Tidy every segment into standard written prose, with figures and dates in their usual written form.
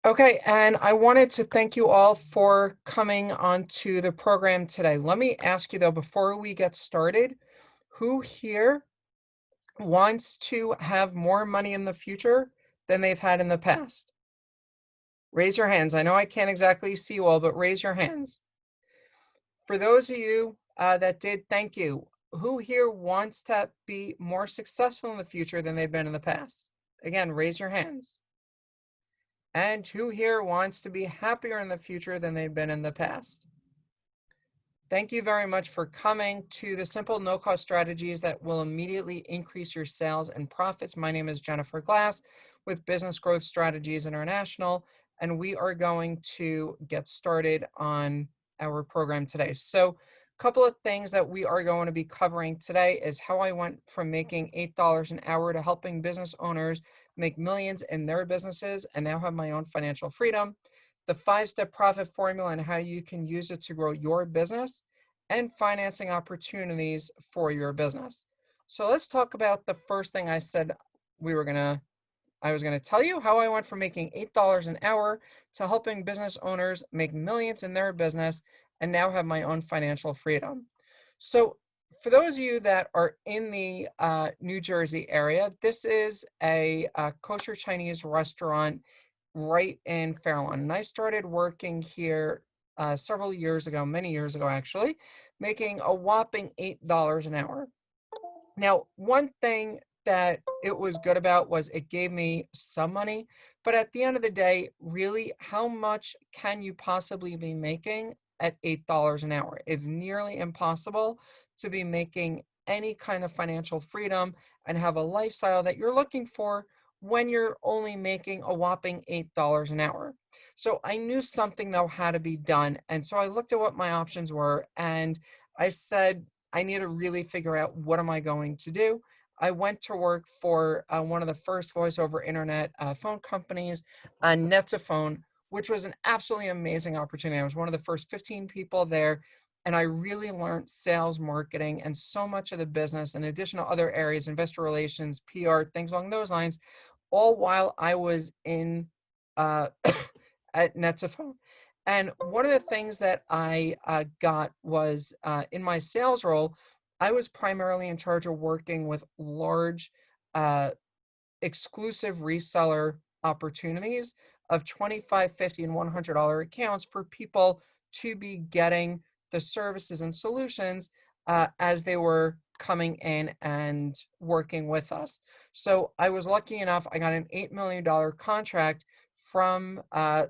Okay, and I wanted to thank you all for coming onto the program today. Let me ask you though, before we get started, who here wants to have more money in the future than they've had in the past? Raise your hands. I know I can't exactly see you all, but raise your hands. For those of you that did, thank you. Who here wants to be more successful in the future than they've been in the past? Again, raise your hands. And who here wants to be happier in the future than they've been in the past? Thank you very much for coming to the simple no-cost strategies that will immediately increase your sales and profits. My name is Jennifer Glass with Business Growth Strategies International, and we are going to get started on our program today. So a couple of things that we are going to be covering today is how I went from making $8 an hour to helping business owners make millions in their businesses and now have my own financial freedom, the 5-step profit formula and how you can use it to grow your business, and financing opportunities for your business. So let's talk about the first thing I said I was gonna tell you, how I went from making $8 an hour to helping business owners make millions in their business and now have my own financial freedom. So for those of you that are in the New Jersey area, this is a kosher Chinese restaurant right in Fairlawn. And I started working here several years ago, many years ago actually, making a whopping $8 an hour. Now, one thing that it was good about was it gave me some money, but at the end of the day, really, how much can you possibly be making at $8 an hour? It's nearly impossible to be making any kind of financial freedom and have a lifestyle that you're looking for when you're only making a whopping $8 an hour. So I knew something though had to be done. And so I looked at what my options were and I said, I need to really figure out what am I going to do. I went to work for one of the first voice over internet phone companies, Net2Phone, which was an absolutely amazing opportunity. I was one of the first 15 people there, and I really learned sales, marketing, and so much of the business, in addition to other areas, investor relations, PR, things along those lines, all while I was in uh, at Net2Phone. And one of the things that I got was in my sales role, I was primarily in charge of working with large uh, exclusive reseller opportunities of $25, $50, and $100 accounts for people to be getting the services and solutions as they were coming in and working with us. So I was lucky enough, I got an $8 million contract from a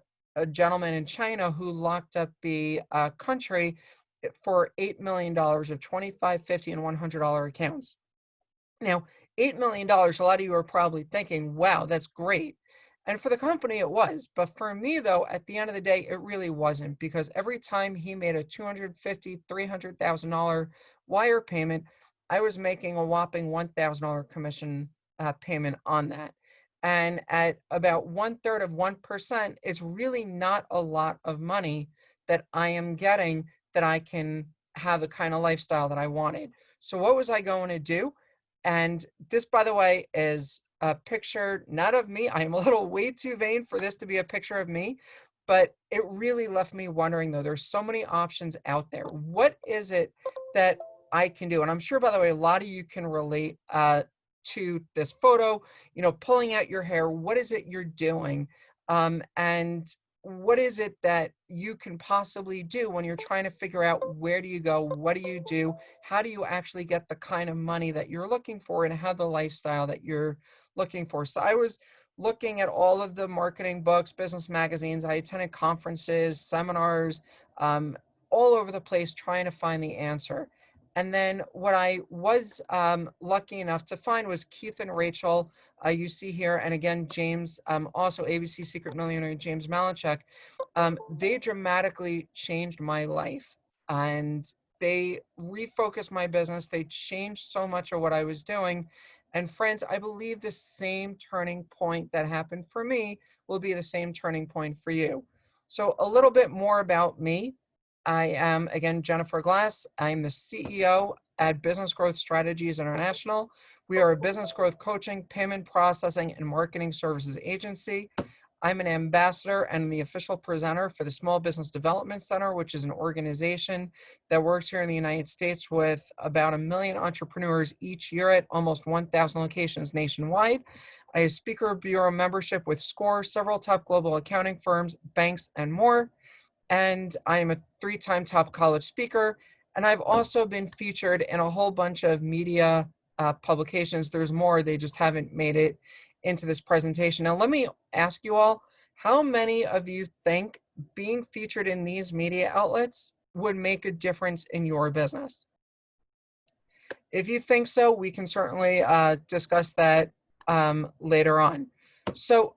gentleman in China who locked up the country for $8 million of $25, $50, and $100 accounts. Now, $8 million, a lot of you are probably thinking, wow, that's great. And for the company, it was. But for me, though, at the end of the day, it really wasn't, because every time he made a $250,000, $300,000 wire payment, I was making a whopping $1,000 commission payment on that. And at about 1/3 of 1%, it's really not a lot of money that I am getting that I can have the kind of lifestyle that I wanted. So what was I going to do? And this, by the way, is a picture not of me. I am a little way too vain for this to be a picture of me, but it really left me wondering though. There's so many options out there. What is it that I can do? And I'm sure, by the way, a lot of you can relate to this photo, pulling out your hair. What is it you're doing? And what is it that you can possibly do when you're trying to figure out where do you go, what do you do, how do you actually get the kind of money that you're looking for and have the lifestyle that you're looking for. So I was looking at all of the marketing books, business magazines. I attended conferences, seminars, all over the place trying to find the answer. And then what I was lucky enough to find was Keith and Rachel, you see here, and again, James, also ABC Secret Millionaire, James Malinchak. They dramatically changed my life, and they refocused my business. They changed so much of what I was doing. And friends, I believe the same turning point that happened for me will be the same turning point for you. So a little bit more about me. I am, again, Jennifer Glass. I'm the CEO at Business Growth Strategies International. We are a business growth coaching, payment processing, and marketing services agency. I'm an ambassador and the official presenter for the Small Business Development Center, which is an organization that works here in the United States with about 1 million entrepreneurs each year at almost 1,000 locations nationwide. I have Speaker Bureau membership with SCORE, several top global accounting firms, banks, and more. And I am a 3-time top college speaker. And I've also been featured in a whole bunch of media publications. There's more, they just haven't made it into this presentation. Now, let me ask you all, how many of you think being featured in these media outlets would make a difference in your business? If you think so, we can certainly discuss that later on. So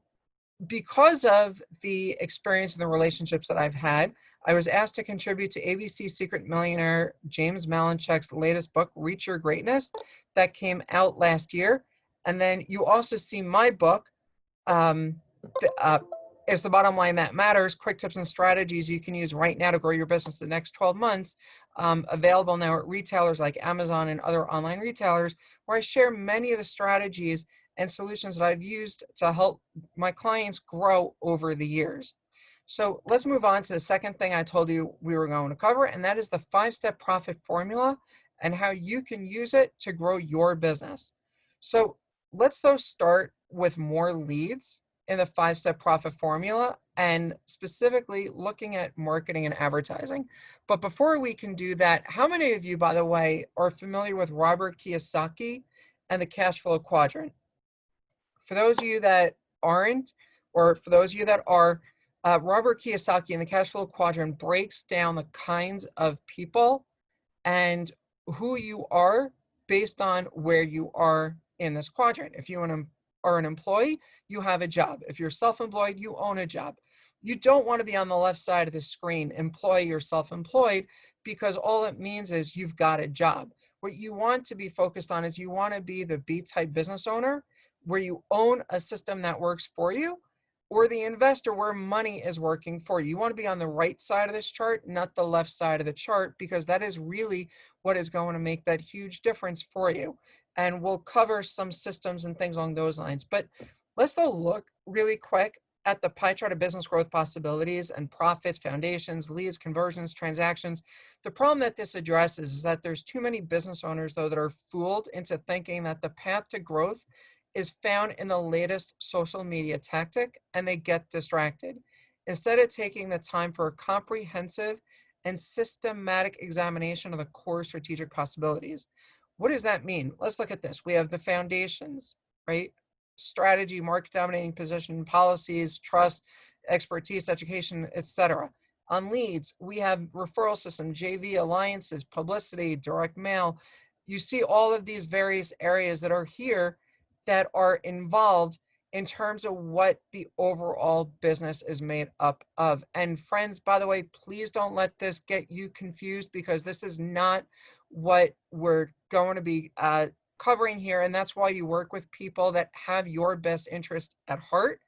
because of the experience and the relationships that I've had, I was asked to contribute to ABC Secret Millionaire James Malinchek's latest book, Reach Your Greatness, that came out last year. And then you also see my book, Is the Bottom Line That Matters, Quick Tips and Strategies You Can Use Right Now to Grow Your Business the Next 12 Months, available now at retailers like Amazon and other online retailers, where I share many of the strategies and solutions that I've used to help my clients grow over the years. So let's move on to the second thing I told you we were going to cover, and that is the 5-step profit formula and how you can use it to grow your business. So let's though start with more leads in the 5-step profit formula and specifically looking at marketing and advertising. But before we can do that, how many of you, by the way, are familiar with Robert Kiyosaki and the cash flow quadrant? For those of you that aren't, or for those of you that are, Robert Kiyosaki in the cash flow quadrant breaks down the kinds of people and who you are based on where you are in this quadrant. If you are an employee, you have a job. If you're self-employed, you own a job. You don't want to be on the left side of the screen, employee or self-employed, because all it means is you've got a job. What you want to be focused on is you want to be the B-type business owner, where you own a system that works for you, or the investor where money is working for you. You want to be on the right side of this chart, not the left side of the chart, because that is really what is going to make that huge difference for you. And we'll cover some systems and things along those lines. But let's go look really quick at the pie chart of business growth possibilities and profits, foundations, leads, conversions, transactions. The problem that this addresses is that there's too many business owners, though, that are fooled into thinking that the path to growth is found in the latest social media tactic, and they get distracted. Instead of taking the time for a comprehensive and systematic examination of the core strategic possibilities. What does that mean? Let's look at this. We have the foundations, right? Strategy, market dominating position, policies, trust, expertise, education, etc. On leads, we have referral system, JV alliances, publicity, direct mail. You see all of these various areas that are here that are involved in terms of what the overall business is made up of. And friends, by the way, please don't let this get you confused, because this is not what we're going to be covering here. And that's why you work with people that have your best interest at heart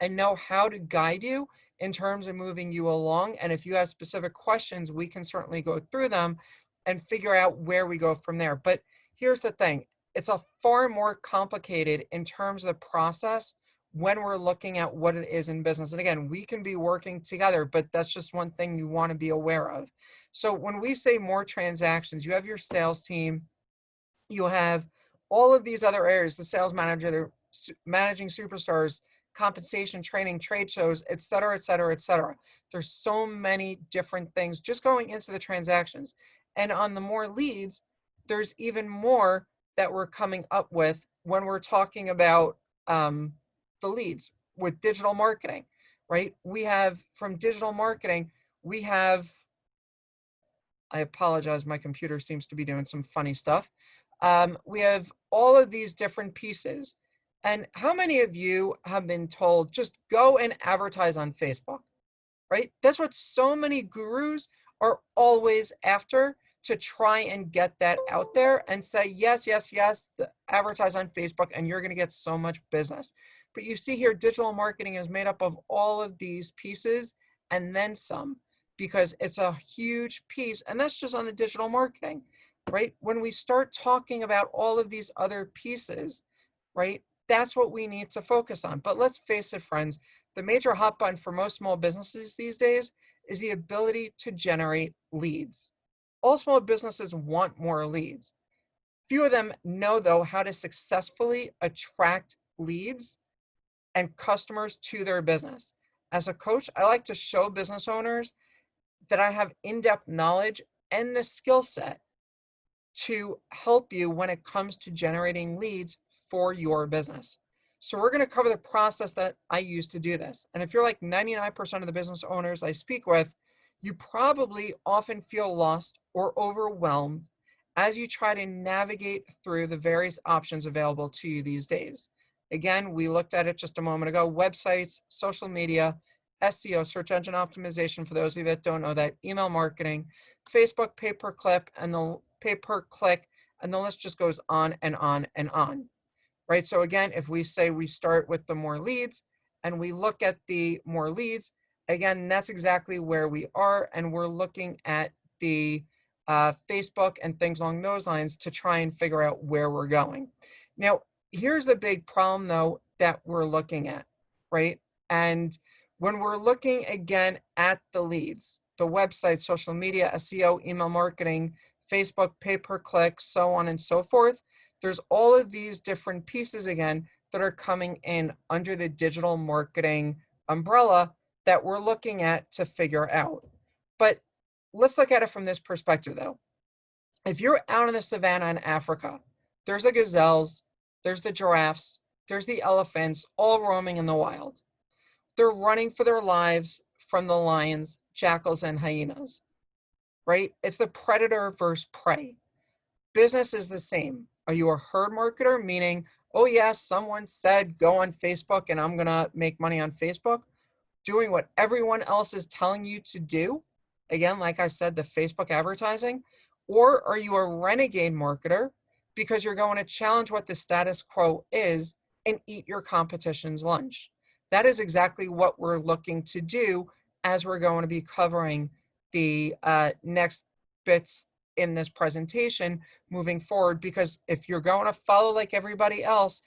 and know how to guide you in terms of moving you along. And if you have specific questions, we can certainly go through them and figure out where we go from there. But here's the thing. It's a far more complicated in terms of the process when we're looking at what it is in business. And again, we can be working together, but that's just one thing you want to be aware of. So when we say more transactions, you have your sales team, you have all of these other areas, the sales manager, they're managing superstars, compensation, training, trade shows, et cetera, et cetera, et cetera. There's so many different things just going into the transactions. And on the more leads, there's even more that we're coming up with when we're talking about the leads with digital marketing, right? We have from digital marketing, we have, I apologize, my computer seems to be doing some funny stuff. We have all of these different pieces. And how many of you have been told, just go and advertise on Facebook, right? That's what so many gurus are always after, to try and get that out there and say, yes, yes, yes, advertise on Facebook and you're going to get so much business. But you see here, digital marketing is made up of all of these pieces and then some, because it's a huge piece. And that's just on the digital marketing, right? When we start talking about all of these other pieces, right? That's what we need to focus on. But let's face it, friends, the major hot button for most small businesses these days is the ability to generate leads. All small businesses want more leads. Few of them know, though, how to successfully attract leads and customers to their business. As a coach, I like to show business owners that I have in-depth knowledge and the skill set to help you when it comes to generating leads for your business. So we're going to cover the process that I use to do this. And if you're like 99% of the business owners I speak with, you probably often feel lost or overwhelmed as you try to navigate through the various options available to you these days. Again, we looked at it just a moment ago: websites, social media, SEO, search engine optimization, for those of you that don't know that, email marketing, Facebook pay-per-click, and the list just goes on and on and on, right? So again, if we say we start with the more leads and we look at the more leads, again, that's exactly where we are. And we're looking at the Facebook and things along those lines to try and figure out where we're going. Now, here's the big problem, though, that we're looking at, right? And when we're looking again at the leads, the website, social media, SEO, email marketing, Facebook, pay-per-click, so on and so forth, there's all of these different pieces again that are coming in under the digital marketing umbrella that we're looking at to figure out. But let's look at it from this perspective, though. If you're out in the savannah in Africa, there's the gazelles, there's the giraffes, there's the elephants, all roaming in the wild. They're running for their lives from the lions, jackals, and hyenas, right? It's the predator versus prey. Business is the same. Are you a herd marketer? Meaning, oh yes, someone said go on Facebook and I'm going to make money on Facebook, doing what everyone else is telling you to do. Again, like I said, the Facebook advertising. Or are you a renegade marketer because you're going to challenge what the status quo is and eat your competition's lunch? That is exactly what we're looking to do as we're going to be covering the next bits in this presentation moving forward. Because if you're going to follow like everybody else,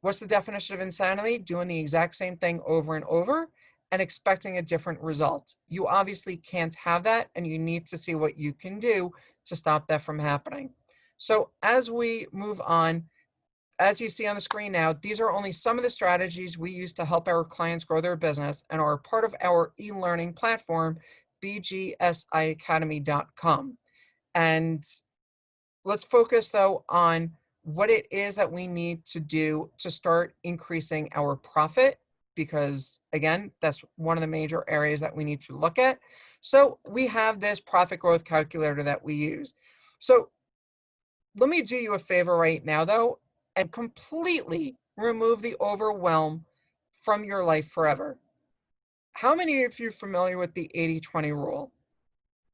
what's the definition of insanity? Doing the exact same thing over and over and expecting a different result. You obviously can't have that, and you need to see what you can do to stop that from happening. So as we move on, as you see on the screen now, these are only some of the strategies we use to help our clients grow their business and are part of our e-learning platform, BGSICoaching.com. And let's focus, though, on what it is that we need to do to start increasing our profit, because, again, that's one of the major areas that we need to look at. So we have this profit growth calculator that we use. So let me do you a favor right now, though, and completely remove the overwhelm from your life forever. How many of you are familiar with the 80-20 rule?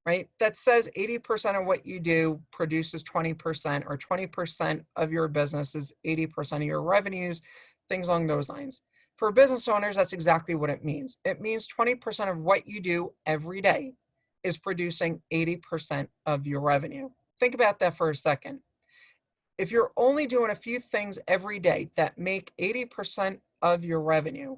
Right? That says 80% of what you do produces 20%, or 20% of your business is 80% of your revenues, things along those lines. For business owners, that's exactly what it means. It means 20% of what you do every day is producing 80% of your revenue. Think about that for a second. If you're only doing a few things every day that make 80% of your revenue,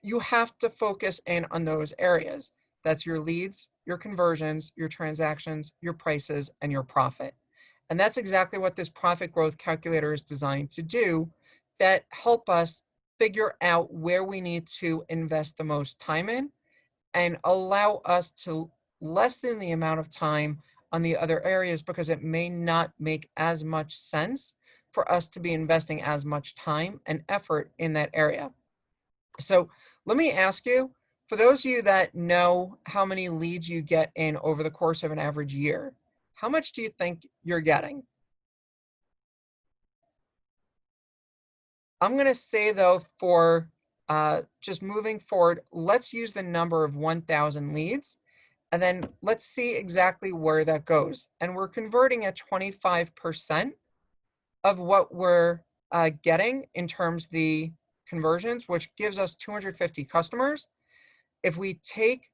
you have to focus in on those areas. That's your leads, your conversions, your transactions, your prices, and your profit. And that's exactly what this profit growth calculator is designed to do, that help us figure out where we need to invest the most time in and allow us to lessen the amount of time on the other areas, because it may not make as much sense for us to be investing as much time and effort in that area. So let me ask you, for those of you that know how many leads you get in over the course of an average year, how much do you think you're getting? I'm going to say, though, for just moving forward, let's use the number of 1,000 leads, and then let's see exactly where that goes. And we're converting at 25% of what we're getting in terms of the conversions, which gives us 250 customers. If we take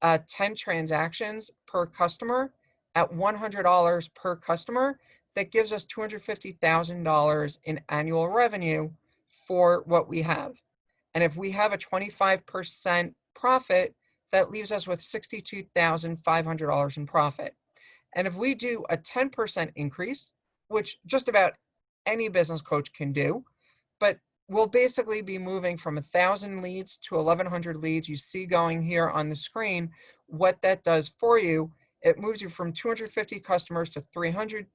10 transactions per customer at $100 per customer, that gives us $250,000 in annual revenue for what we have. And if we have a 25% profit, that leaves us with $62,500 in profit. And if we do a 10% increase, which just about any business coach can do, but we'll basically be moving from 1,000 leads to 1,100 leads. You see going here on the screen what that does for you. It moves you from 250 customers to 300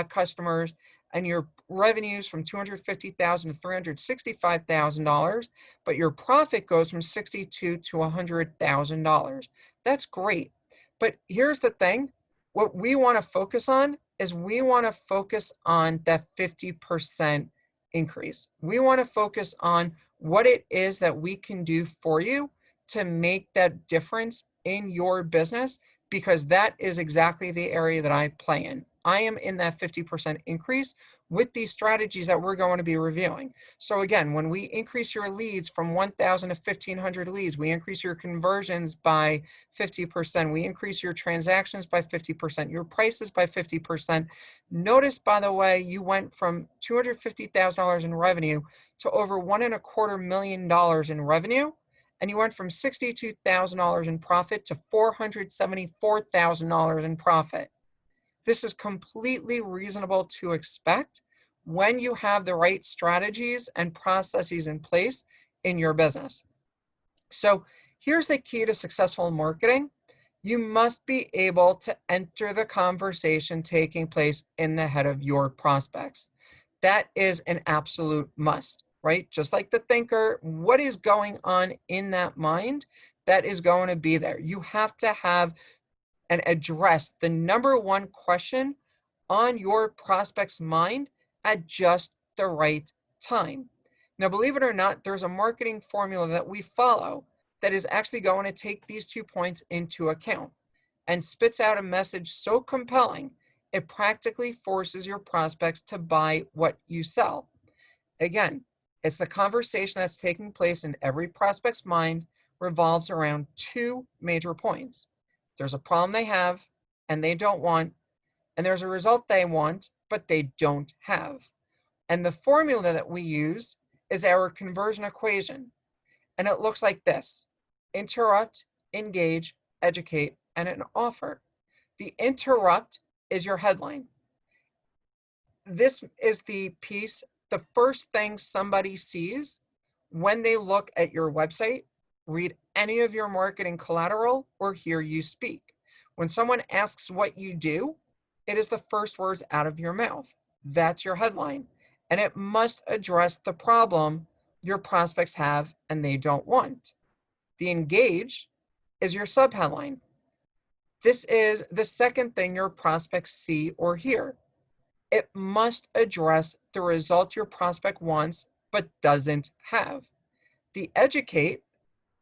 customers, and your revenues from $250,000 to $365,000, but your profit goes from $62,000 to $100,000. That's great. But here's the thing. What we want to focus on is we want to focus on that 50% increase. We want to focus on what it is that we can do for you to make that difference in your business, because that is exactly the area that I play in. I am in that 50% increase with these strategies that we're going to be reviewing. So again, when we increase your leads from 1,000 to 1,500 leads, we increase your conversions by 50%. We increase your transactions by 50%, your prices by 50%. Notice, by the way, you went from $250,000 in revenue to over $1.25 million in revenue. And you went from $62,000 in profit to $474,000 in profit. This is completely reasonable to expect when you have the right strategies and processes in place in your business. So here's the key to successful marketing. You must be able to enter the conversation taking place in the head of your prospects. That is an absolute must, right? Just like the thinker, what is going on in that mind, that is going to be there. You have to have and address the number one question on your prospect's mind at just the right time. Now, believe it or not, there's a marketing formula that we follow that is actually going to take these 2 points into account and spits out a message so compelling, it practically forces your prospects to buy what you sell. Again, it's the conversation that's taking place in every prospect's mind revolves around 2 major points. There's a problem they have and they don't want, and there's a result they want, but they don't have. And the formula that we use is our conversion equation. And it looks like this: interrupt, engage, educate, and an offer. The interrupt is your headline. This is the piece, the first thing somebody sees when they look at your website, read any of your marketing collateral, or hear you speak. When someone asks what you do, it is the first words out of your mouth. That's your headline. And it must address the problem your prospects have and they don't want. The engage is your subheadline. This is the second thing your prospects see or hear. It must address the result your prospect wants but doesn't have. The educate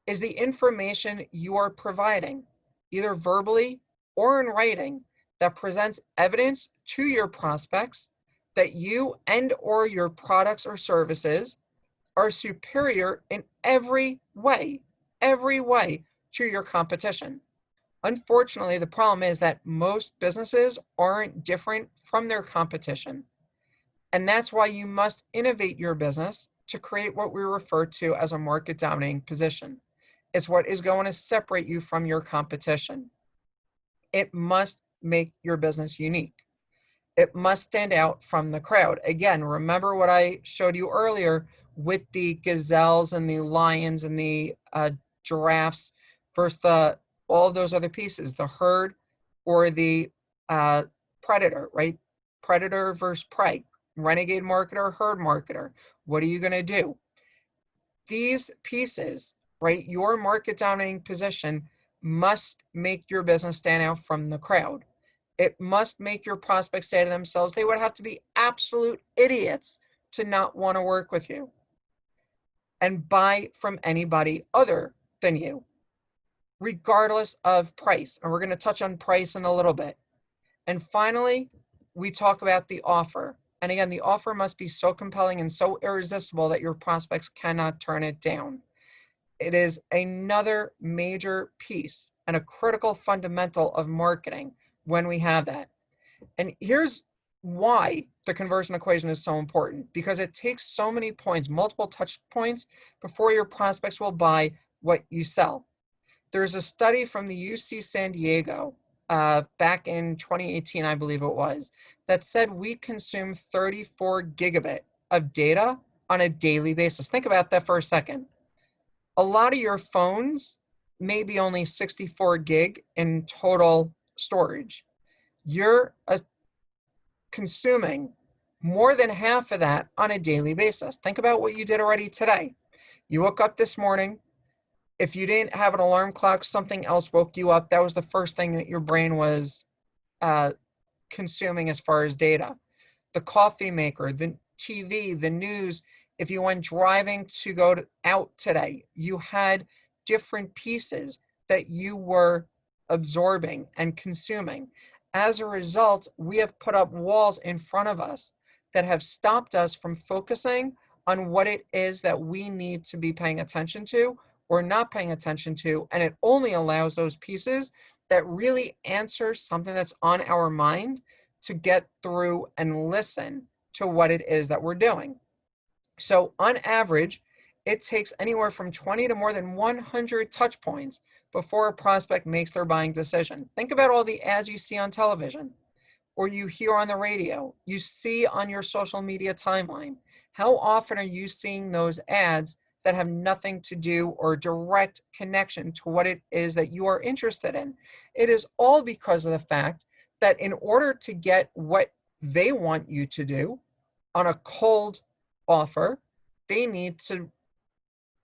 is the information you are providing, either verbally or in writing, that presents evidence to your prospects that you and or your products or services are superior in every way to your competition. Unfortunately, the problem is that most businesses aren't different from their competition. And that's why you must innovate your business to create what we refer to as a market dominating position. It's what is going to separate you from your competition. It must make your business unique. It must stand out from the crowd. Again, remember what I showed you earlier with the gazelles and the lions and the giraffes versus all of those other pieces, the herd or the predator, right? Predator versus prey, renegade marketer, herd marketer. What are you going to do? These pieces, right? Your market dominating position must make your business stand out from the crowd. It must make your prospects say to themselves, they would have to be absolute idiots to not want to work with you and buy from anybody other than you, regardless of price. And we're going to touch on price in a little bit. And finally, we talk about the offer. And again, the offer must be so compelling and so irresistible that your prospects cannot turn it down. It is another major piece and a critical fundamental of marketing when we have that. And here's why the conversion equation is so important, because it takes so many points, multiple touch points, before your prospects will buy what you sell. There's a study from the UC San Diego back in 2018, I believe it was, that said we consume 34 gigabit of data on a daily basis. Think about that for a second. A lot of your phones may be only 64 gig in total storage. You're consuming more than half of that on a daily basis. Think about what you did already today. You woke up this morning. If you didn't have an alarm clock, something else woke you up. That was the first thing that your brain was consuming as far as data. The coffee maker, the TV, the news. If you went driving to go out today, you had different pieces that you were absorbing and consuming. As a result, we have put up walls in front of us that have stopped us from focusing on what it is that we need to be paying attention to or not paying attention to. And it only allows those pieces that really answer something that's on our mind to get through and listen to what it is that we're doing. So on average, it takes anywhere from 20 to more than 100 touch points before a prospect makes their buying decision. Think about all the ads you see on television, or you hear on the radio, you see on your social media timeline. How often are you seeing those ads that have nothing to do or direct connection to what it is that you are interested in? It is all because of the fact that in order to get what they want you to do on a cold offer, they need to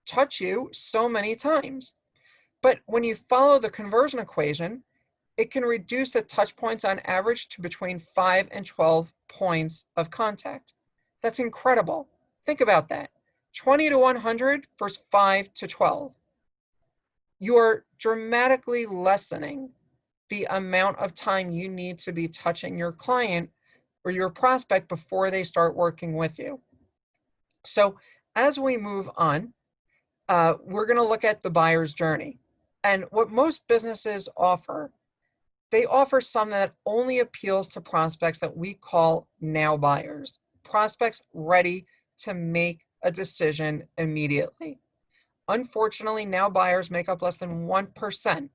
touch you so many times. But when you follow the conversion equation, it can reduce the touch points on average to between 5 and 12 points of contact. That's incredible. Think about that. 20 to 100 versus 5 to 12. You are dramatically lessening the amount of time you need to be touching your client or your prospect before they start working with you. So as we move on, we're going to look at the buyer's journey. And what most businesses offer, they offer something that only appeals to prospects that we call now buyers, prospects ready to make a decision immediately. Unfortunately, now buyers make up less than 1%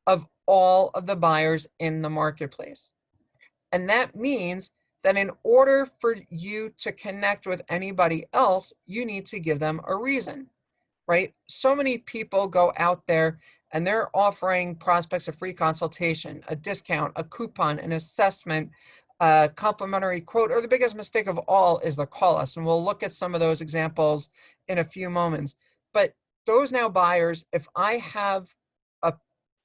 of all of the buyers in the marketplace. And that means that in order for you to connect with anybody else, you need to give them a reason, right? So many people go out there and they're offering prospects a free consultation, a discount, a coupon, an assessment, a complimentary quote, or the biggest mistake of all is the call us. And we'll look at some of those examples in a few moments. But those now buyers, if I have a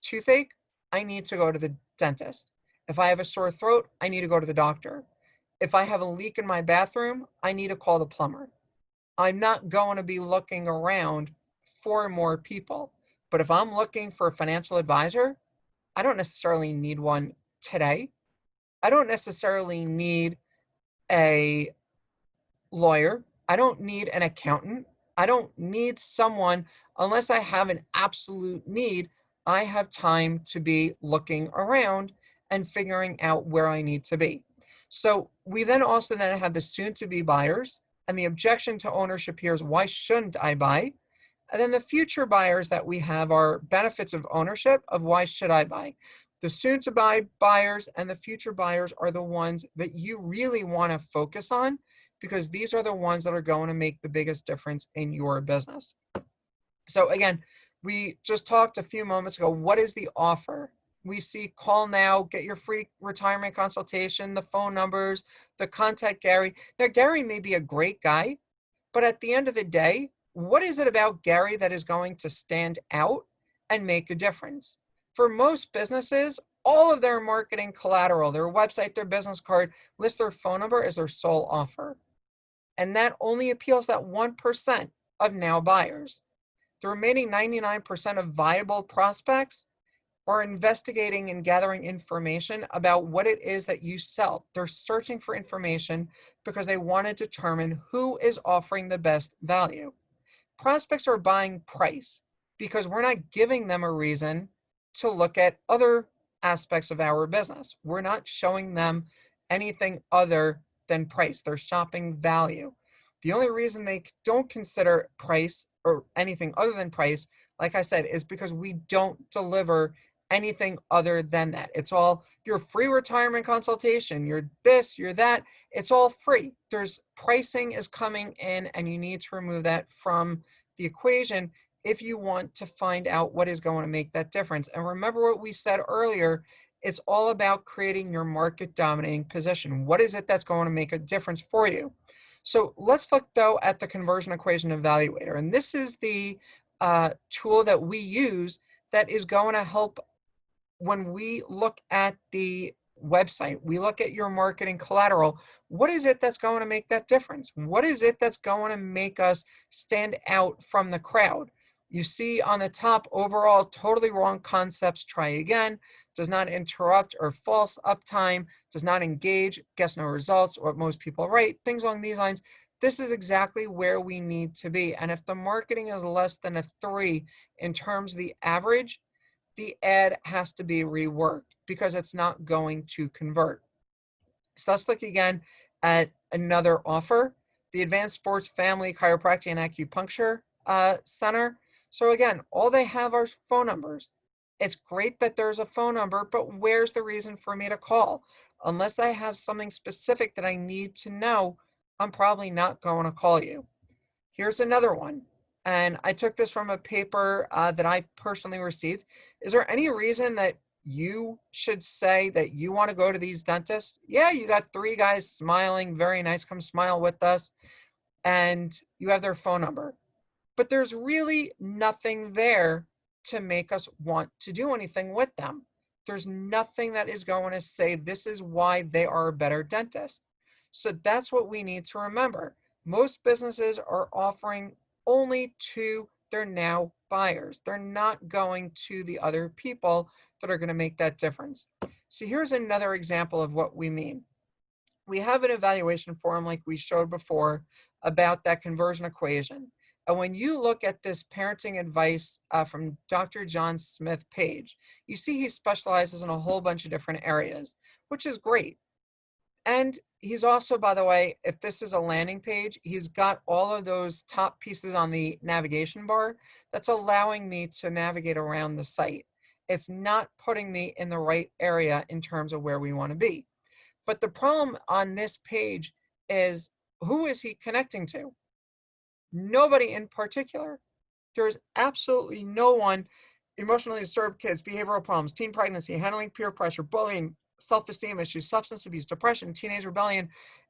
toothache, I need to go to the dentist. If I have a sore throat, I need to go to the doctor. If I have a leak in my bathroom, I need to call the plumber. I'm not going to be looking around for more people. But if I'm looking for a financial advisor, I don't necessarily need one today. I don't necessarily need a lawyer. I don't need an accountant. I don't need someone unless I have an absolute need. I have time to be looking around and figuring out where I need to be. So we then also then have the soon-to-be buyers, and the objection to ownership here is, why shouldn't I buy? And then the future buyers that we have are benefits of ownership of why should I buy? The soon-to-buy buyers and the future buyers are the ones that you really want to focus on, because these are the ones that are going to make the biggest difference in your business. So again, we just talked a few moments ago, what is the offer? We see call now, get your free retirement consultation, the phone numbers, the contact Gary. Now, Gary may be a great guy, but at the end of the day, what is it about Gary that is going to stand out and make a difference? For most businesses, all of their marketing collateral, their website, their business card, list their phone number as their sole offer. And that only appeals to that 1% of now buyers. The remaining 99% of viable prospects are investigating and gathering information about what it is that you sell. They're searching for information because they want to determine who is offering the best value. Prospects are buying price because we're not giving them a reason to look at other aspects of our business. We're not showing them anything other than price. They're shopping value. The only reason they don't consider price or anything other than price, like I said, is because we don't deliver anything other than that. It's all your free retirement consultation, you're this, you're that. It's all free. There's pricing is coming in, and you need to remove that from the equation if you want to find out what is going to make that difference. And remember what we said earlier, it's all about creating your market dominating position. What is it that's going to make a difference for you? So let's look though at the conversion equation evaluator. And this is the tool that we use that is going to help when we look at the website, we look at your marketing collateral. What is it that's going to make that difference? What is it that's going to make us stand out from the crowd? You see on the top, overall, totally wrong concepts, try again, does not interrupt or false uptime, does not engage, guess no results, what most people write, things along these lines. This is exactly where we need to be. And if the marketing is less than a 3 in terms of the average, the ad has to be reworked because it's not going to convert. So let's look again at another offer, the Advanced Sports Family Chiropractic and Acupuncture Center. So again, all they have are phone numbers. It's great that there's a phone number, but where's the reason for me to call? Unless I have something specific that I need to know, I'm probably not going to call you. Here's another one. And I took this from a paper that I personally received. Is there any reason that you should say that you want to go to these dentists? Yeah, you got 3 guys smiling, very nice, come smile with us, and you have their phone number. But there's really nothing there to make us want to do anything with them. There's nothing that is going to say this is why they are a better dentist. So that's what we need to remember. Most businesses are offering only to their now buyers. They're not going to the other people that are going to make that difference. So here's another example of what we mean. We have an evaluation form like we showed before about that conversion equation. And when you look at this parenting advice from Dr. John Smith page, you see he specializes in a whole bunch of different areas, which is great. And he's also, by the way, if this is a landing page, he's got all of those top pieces on the navigation bar that's allowing me to navigate around the site. It's not putting me in the right area in terms of where we want to be. But the problem on this page is, who is he connecting to? Nobody in particular. There's absolutely no one. Emotionally disturbed kids, behavioral problems, teen pregnancy, handling peer pressure, bullying, self-esteem issues, substance abuse, depression, teenage rebellion,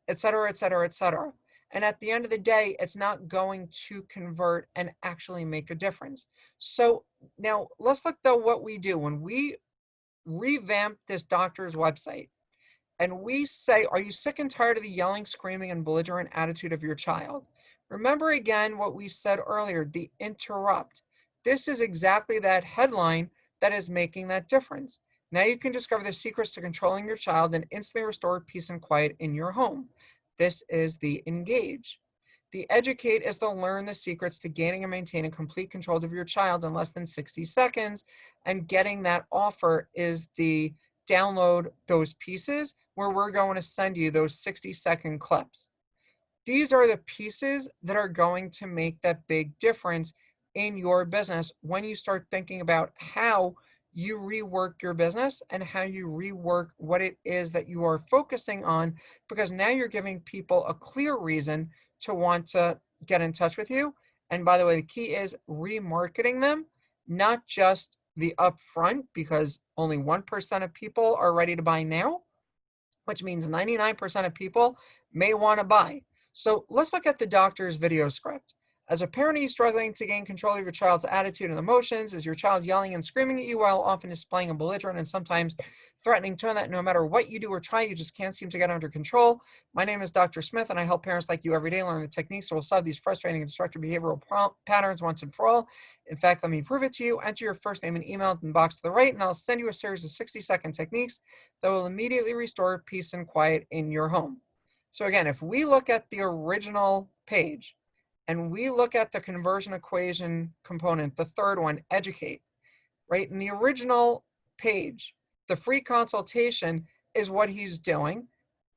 et cetera, et cetera, et cetera. And at the end of the day, it's not going to convert and actually make a difference. So now let's look though what we do when we revamp this doctor's website. And we say, are you sick and tired of the yelling, screaming, and belligerent attitude of your child? Remember again what we said earlier, the interrupt. This is exactly that headline that is making that difference. Now you can discover the secrets to controlling your child and instantly restore peace and quiet in your home. This is the engage. The educate is the learn the secrets to gaining and maintaining complete control of your child in less than 60 seconds. And getting that offer is the download those pieces where we're going to send you those 60-second clips. These are the pieces that are going to make that big difference in your business when you start thinking about how you rework your business and how you rework what it is that you are focusing on, because now you're giving people a clear reason to want to get in touch with you. And by the way, the key is remarketing them, not just the upfront, because only 1% of people are ready to buy now, which means 99% of people may want to buy. So let's look at the doctor's video script. As a parent, are you struggling to gain control of your child's attitude and emotions? Is your child yelling and screaming at you while often displaying a belligerent and sometimes threatening tone that no matter what you do or try, you just can't seem to get under control? My name is Dr. Smith, and I help parents like you every day learn the techniques that will solve these frustrating and destructive behavioral patterns once and for all. In fact, let me prove it to you. Enter your first name and email in the box to the right, and I'll send you a series of 60-second techniques that will immediately restore peace and quiet in your home. So again, if we look at the original page, and we look at the conversion equation component, the third one, educate, right? In the original page, the free consultation is what he's doing.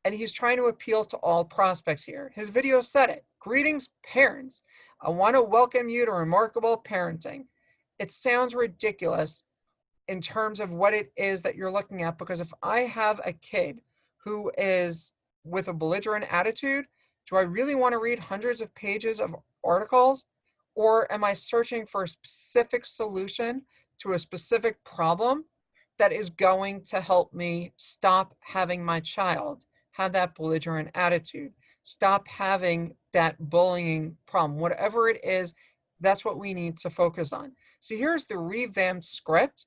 and he's trying to appeal to all prospects here. His video said it. Greetings, parents. I want to welcome you to Remarkable Parenting. It sounds ridiculous in terms of what it is that you're looking at, because if I have a kid who is with a belligerent attitude, do I really want to read hundreds of pages of articles? Or am I searching for a specific solution to a specific problem that is going to help me stop having my child have that belligerent attitude, stop having that bullying problem? Whatever it is, that's what we need to focus on. So here's the revamped script.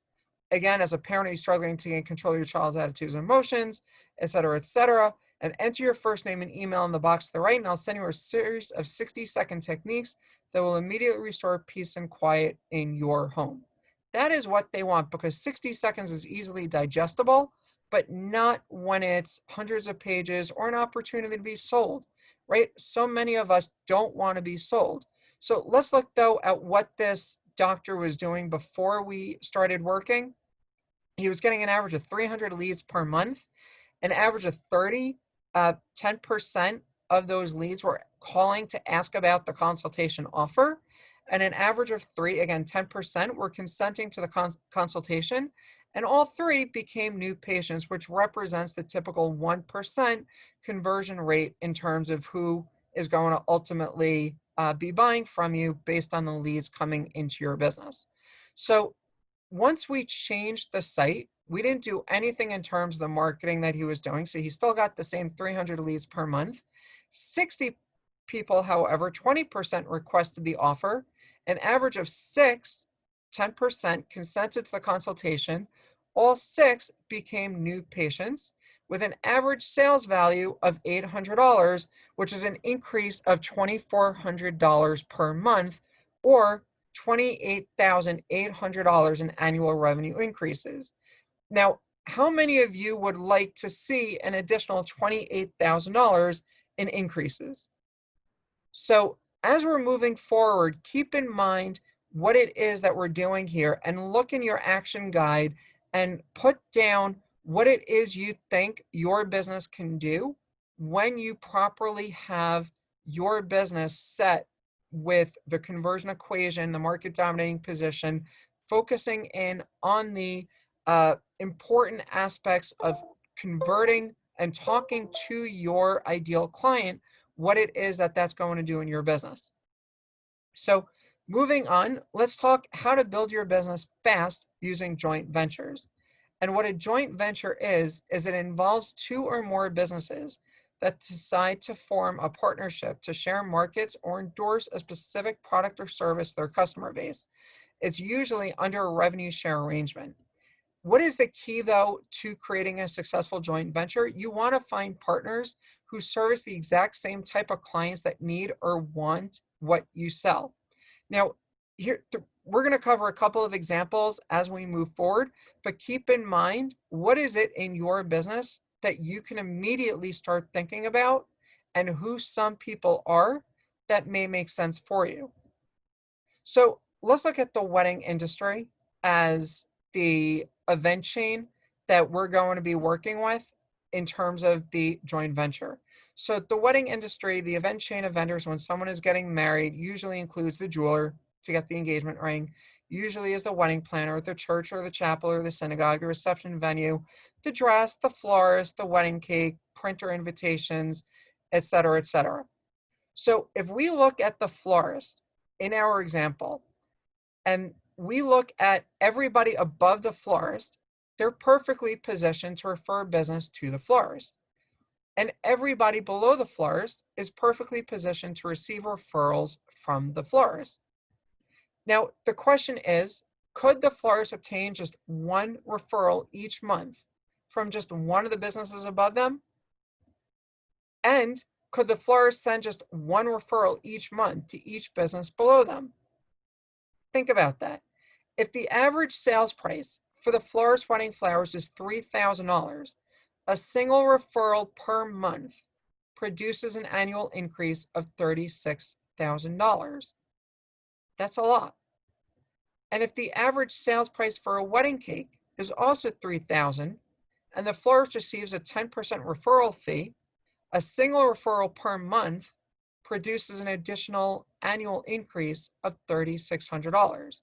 Again, as a parent, are you struggling to gain control of your child's attitudes and emotions, et cetera, and enter your first name and email in the box to the right, and I'll send you a series of 60-second techniques that will immediately restore peace and quiet in your home. That is what they want, because 60 seconds is easily digestible, but not when it's hundreds of pages or an opportunity to be sold, right? So many of us don't want to be sold. So let's look, though, at what this doctor was doing before we started working. He was getting an average of 300 leads per month, an average of 10% of those leads were calling to ask about the consultation offer, and an average of 3, again, 10%, were consenting to the consultation, and all 3 became new patients, which represents the typical 1% conversion rate in terms of who is going to ultimately be buying from you based on the leads coming into your business. So once we changed the site, we didn't do anything in terms of the marketing that he was doing. So he still got the same 300 leads per month. 60 people, however, 20% requested the offer. An average of 6, 10% consented to the consultation. All 6 became new patients with an average sales value of $800, which is an increase of $2,400 per month, or $28,800 in annual revenue increases. Now, how many of you would like to see an additional $28,000 in increases? So as we're moving forward, keep in mind what it is that we're doing here, and look in your action guide and put down what it is you think your business can do when you properly have your business set with the conversion equation, the market dominating position, focusing in on the important aspects of converting and talking to your ideal client, what it is that that's going to do in your business. So moving on, let's talk how to build your business fast using joint ventures. And what a joint venture is it involves 2 or more businesses that decide to form a partnership to share markets or endorse a specific product or service to their customer base. It's usually under a revenue share arrangement. What is the key, though, to creating a successful joint venture? You want to find partners who service the exact same type of clients that need or want what you sell. Now, here we're going to cover a couple of examples as we move forward, but keep in mind, what is it in your business that you can immediately start thinking about, and who some people are that may make sense for you. So let's look at the wedding industry as the event chain that we're going to be working with in terms of the joint venture. So the wedding industry, the event chain of vendors, when someone is getting married, usually includes the jeweler to get the engagement ring, usually is the wedding planner, the church or the chapel or the synagogue, the reception venue, the dress, the florist, the wedding cake, printer invitations, et cetera, et cetera. So if we look at the florist in our example, and we look at everybody above the florist, they're perfectly positioned to refer business to the florist. And everybody below the florist is perfectly positioned to receive referrals from the florist. Now, the question is, could the florist obtain just 1 referral each month from just one of the businesses above them? And could the florist send just 1 referral each month to each business below them? Think about that. If the average sales price for the florist wedding flowers is $3,000, a single referral per month produces an annual increase of $36,000. That's a lot. And if the average sales price for a wedding cake is also $3,000, and the florist receives a 10% referral fee, A single referral per month produces an additional annual increase of $3,600.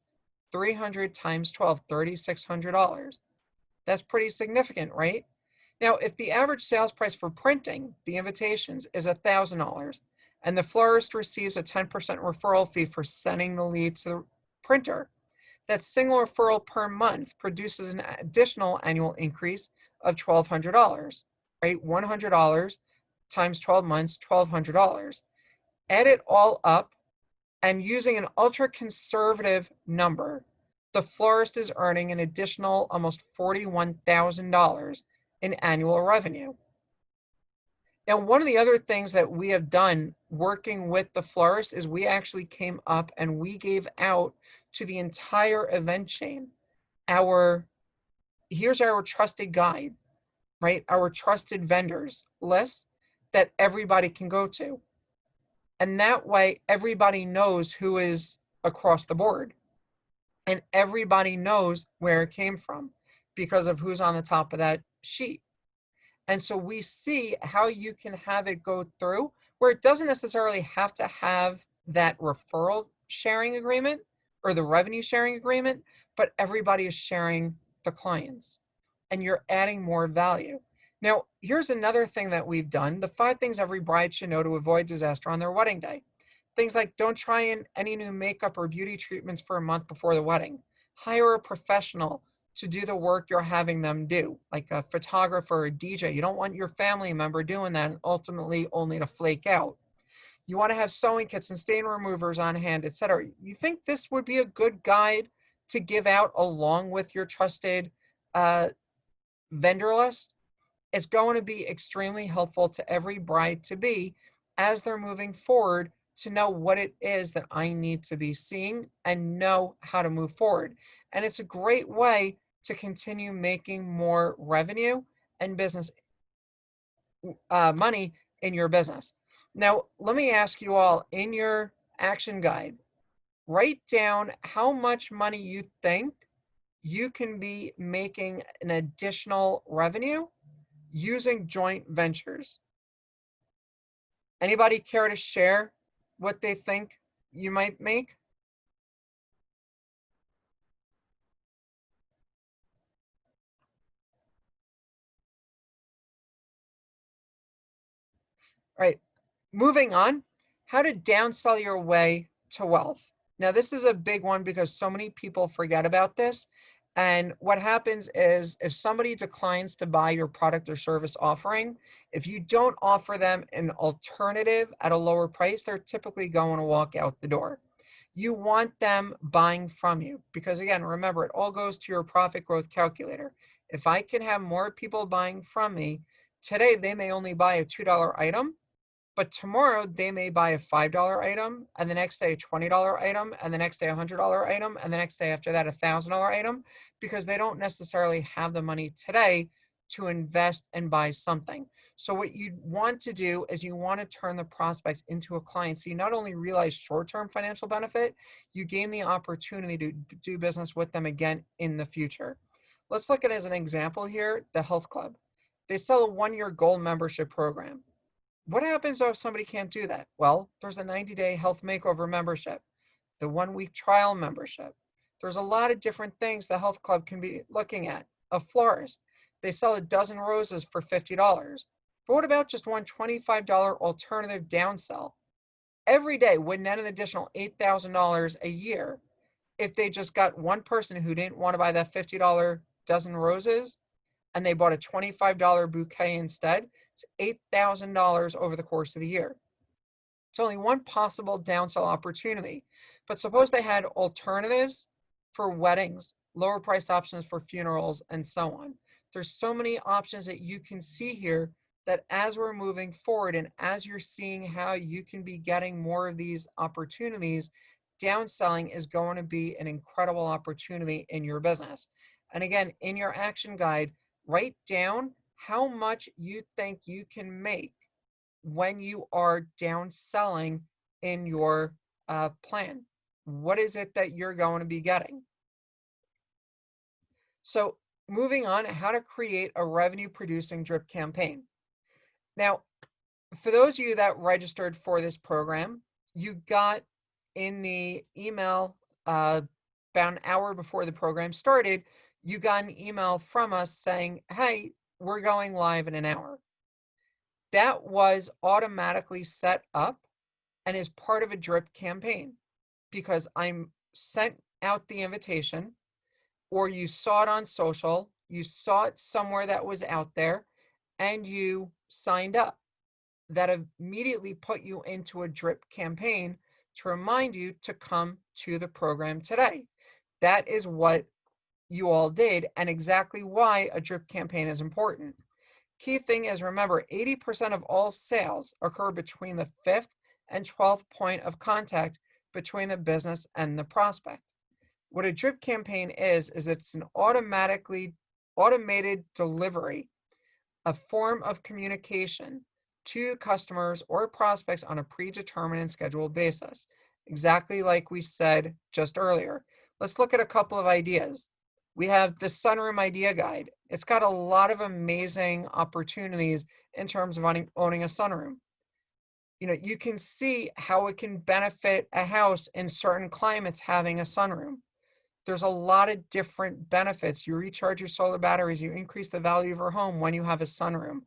300 times 12, $3,600. That's pretty significant, right? Now, if the average sales price for printing the invitations is $1,000 and the florist receives a 10% referral fee for sending the lead to the printer, that single referral per month produces an additional annual increase of $1,200, right? $100 times 12 months, $1,200. Add it all up, and using an ultra conservative number, the florist is earning an additional almost $41,000 in annual revenue. Now, one of the other things that we have done working with the florist is we actually came up and we gave out to the entire event chain here's our trusted guide, right? Our trusted vendors list that everybody can go to. And that way, everybody knows who is across the board. And everybody knows where it came from because of who's on the top of that sheet. And so we see how you can have it go through where it doesn't necessarily have to have that referral sharing agreement or the revenue sharing agreement, but everybody is sharing the clients and you're adding more value. Now, here's another thing that we've done: the 5 things every bride should know to avoid disaster on their wedding day. Things like don't try any new makeup or beauty treatments for a month before the wedding. Hire a professional to do the work you're having them do, like a photographer or a DJ. You don't want your family member doing that and ultimately only to flake out. You want to have sewing kits and stain removers on hand, etc. You think this would be a good guide to give out along with your trusted vendor list? It's going to be extremely helpful to every bride-to-be as they're moving forward to know what it is that I need to be seeing and know how to move forward. And it's a great way to continue making more revenue and business money in your business. Now, let me ask you all, in your action guide, write down how much money you think you can be making an additional revenue using joint ventures. Anybody care to share what they think you might make? All right, moving on, how to downsell your way to wealth. Now, this is a big one because so many people forget about this. And what happens is if somebody declines to buy your product or service offering, if you don't offer them an alternative at a lower price, they're typically going to walk out the door. You want them buying from you because, again, remember, it all goes to your profit growth calculator. If I can have more people buying from me, today they may only buy a $2 item, but tomorrow they may buy a $5 item, and the next day a $20 item, and the next day a $100 item, and the next day after that a $1,000 item, because they don't necessarily have the money today to invest and buy something. So what you want to do is you want to turn the prospect into a client. So you not only realize short-term financial benefit, you gain the opportunity to do business with them again in the future. Let's look at, as an example here, the health club. They sell a 1-year gold membership program. What happens if somebody can't do that? Well, there's a 90-day health makeover membership, the 1-week trial membership. There's a lot of different things the health club can be looking at. A florist, they sell a dozen roses for $50. But what about just one $25 alternative downsell? Every day would net an additional $8,000 a year if they just got one person who didn't want to buy that $50 dozen roses and they bought a $25 bouquet instead. It's $8,000 over the course of the year. It's only one possible downsell opportunity. But suppose they had alternatives for weddings, lower priced options for funerals, and so on. There's so many options that you can see here that as we're moving forward and as you're seeing how you can be getting more of these opportunities, downselling is going to be an incredible opportunity in your business. And again, in your action guide, write down how much you think you can make when you are downselling in your plan. What is it that you're going to be getting? So moving on, how to create a revenue producing drip campaign. Now, For those of you that registered for this program, you got in the email about an hour before the program started, you got an email from us saying, hey, we're going live in an hour. That was automatically set up and is part of a drip campaign because I'm sent out the invitation, or you saw it on social, you saw it somewhere that was out there, and you signed up. That immediately put you into a drip campaign to remind you to come to the program today. That is what you all did, and exactly why a drip campaign is important. Key thing is, remember, 80% of all sales occur between the 5th and 12th point of contact between the business and the prospect. What a drip campaign is it's an automated delivery, a form of communication to customers or prospects on a predetermined and scheduled basis, exactly like we said just earlier. Let's look at a couple of ideas. We have the Sunroom Idea Guide. It's got a lot of amazing opportunities in terms of owning a sunroom. You can see how it can benefit a house in certain climates having a sunroom. There's a lot of different benefits. You recharge your solar batteries, you increase the value of your home when you have a sunroom.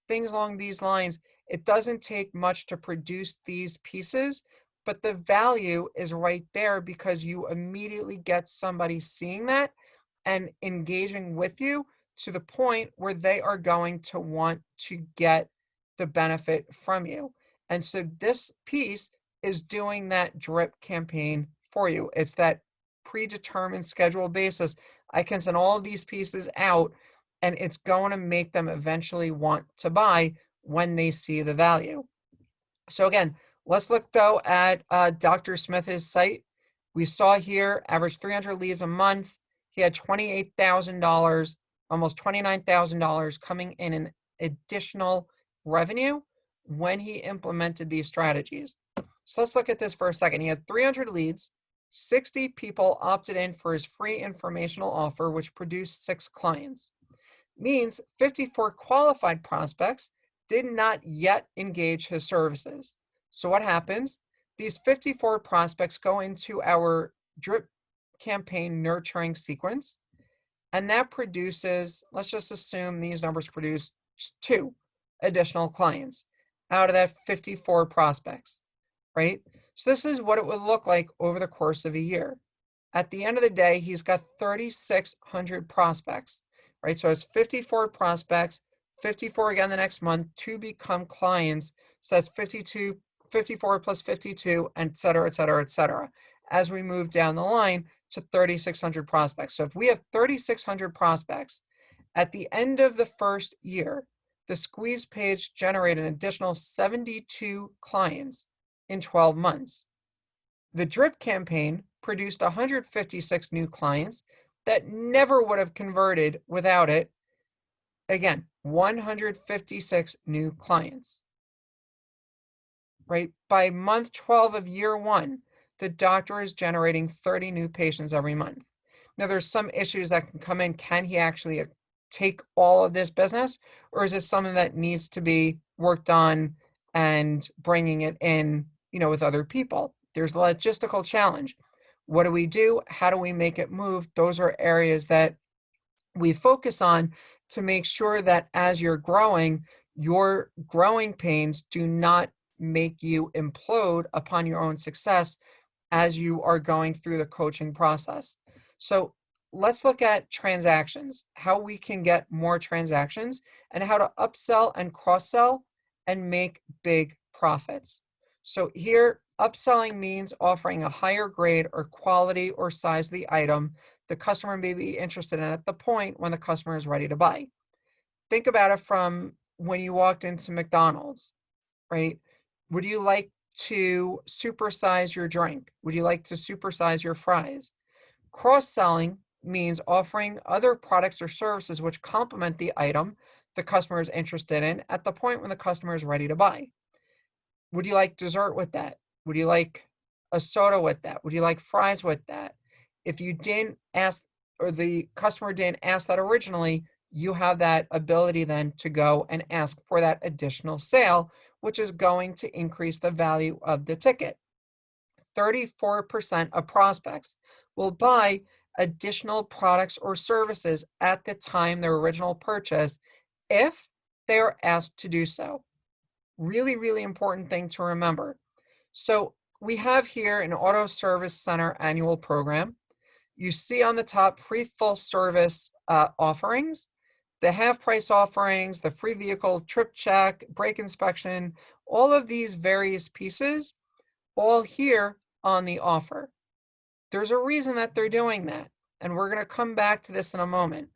Things along these lines. It doesn't take much to produce these pieces, but the value is right there because you immediately get somebody seeing that and engaging with you to the point where they are going to want to get the benefit from you. And so this piece is doing that drip campaign for you. It's that predetermined scheduled basis. I can send all of these pieces out, and it's going to make them eventually want to buy when they see the value. So again, let's look though at Dr. Smith's site. We saw here average 300 leads a month. He had $28,000, almost $29,000 coming in additional revenue when he implemented these strategies. So let's look at this for a second. He had 300 leads. 60 people opted in for his free informational offer, which produced 6 clients. Means 54 qualified prospects did not yet engage his services. So what happens? These 54 prospects go into our drip campaign nurturing sequence, and that produces, let's just assume these numbers produce 2 additional clients out of that 54 prospects, right? So this is what it would look like over the course of a year. At the end of the day, he's got 3,600 prospects, right? So it's 54 prospects, 54 again the next month to become clients. So that's 54 plus 52, et cetera, et cetera, et cetera, as we move down the line to 3,600 prospects. So if we have 3,600 prospects, at the end of the first year, the squeeze page generated an additional 72 clients in 12 months. The drip campaign produced 156 new clients that never would have converted without it. Again, 156 new clients. Right? By month 12 of year 1, the doctor is generating 30 new patients every month. Now, there's some issues that can come in. Can he actually take all of this business, or is it something that needs to be worked on and bringing it in, with other people? There's a logistical challenge. What do we do? How do we make it move? Those are areas that we focus on to make sure that as you're growing, your growing pains do not make you implode upon your own success as you are going through the coaching process. So let's look at transactions, how we can get more transactions, and how to upsell and cross-sell and make big profits. So here, upselling means offering a higher grade or quality or size of the item the customer may be interested in at the point when the customer is ready to buy. Think about it from when you walked into McDonald's, right? Would you like to supersize your drink? Would you like to supersize your fries? Cross-selling means offering other products or services which complement the item the customer is interested in at the point when the customer is ready to buy. Would you like dessert with that? Would you like a soda with that? Would you like fries with that? If you didn't ask, or the customer didn't ask that originally, you have that ability then to go and ask for that additional sale, which is going to increase the value of the ticket. 34% of prospects will buy additional products or services at the time their original purchase if they are asked to do so. Really, really important thing to remember. So we have here an auto service center annual program. You see on the top free full service offerings, the half price offerings, the free vehicle trip check, brake inspection, all of these various pieces, all here on the offer. There's a reason that they're doing that, and we're going to come back to this in a moment.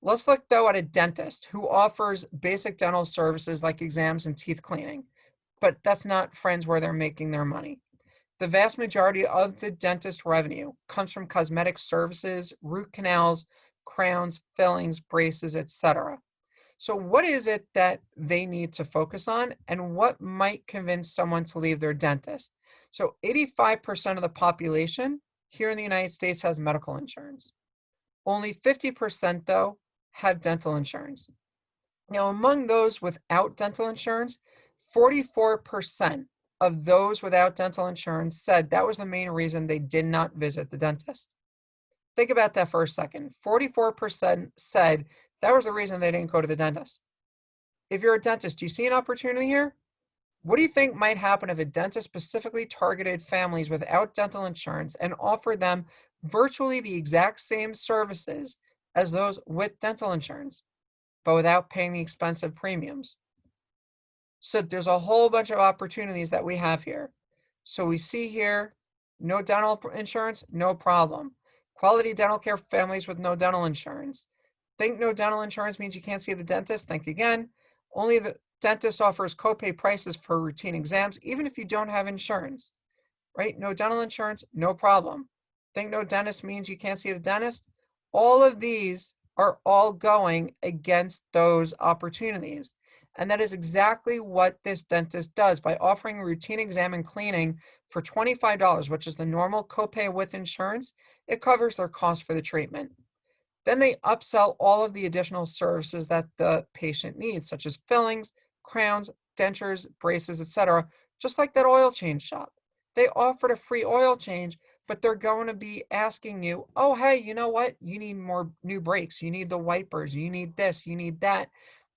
Let's look though at a dentist who offers basic dental services like exams and teeth cleaning, but that's not, friends, where they're making their money. The vast majority of the dentist revenue comes from cosmetic services, root canals, crowns, fillings, braces, etc. So what is it that they need to focus on, and what might convince someone to leave their dentist? So 85% of the population here in the United States has medical insurance. Only 50% though have dental insurance. Now, among those without dental insurance, 44% of those without dental insurance said that was the main reason they did not visit the dentist. Think about that for a second. 44% said that was the reason they didn't go to the dentist. If you're a dentist, do you see an opportunity here? What do you think might happen if a dentist specifically targeted families without dental insurance and offered them virtually the exact same services as those with dental insurance, but without paying the expensive premiums? So there's a whole bunch of opportunities that we have here. So we see here, no dental insurance, no problem. Quality dental care for families with no dental insurance. Think no dental insurance means you can't see the dentist? Think again. Only the dentist offers copay prices for routine exams, even if you don't have insurance, right? No dental insurance, no problem. Think no dentist means you can't see the dentist? All of these are all going against those opportunities. And that is exactly what this dentist does by offering routine exam and cleaning for $25, which is the normal copay with insurance. It covers their cost for the treatment. Then they upsell all of the additional services that the patient needs, such as fillings, crowns, dentures, braces, etc., just like that oil change shop. They offered a free oil change, but they're going to be asking you, oh, hey, you know what? You need more new brakes. You need the wipers. You need this. You need that.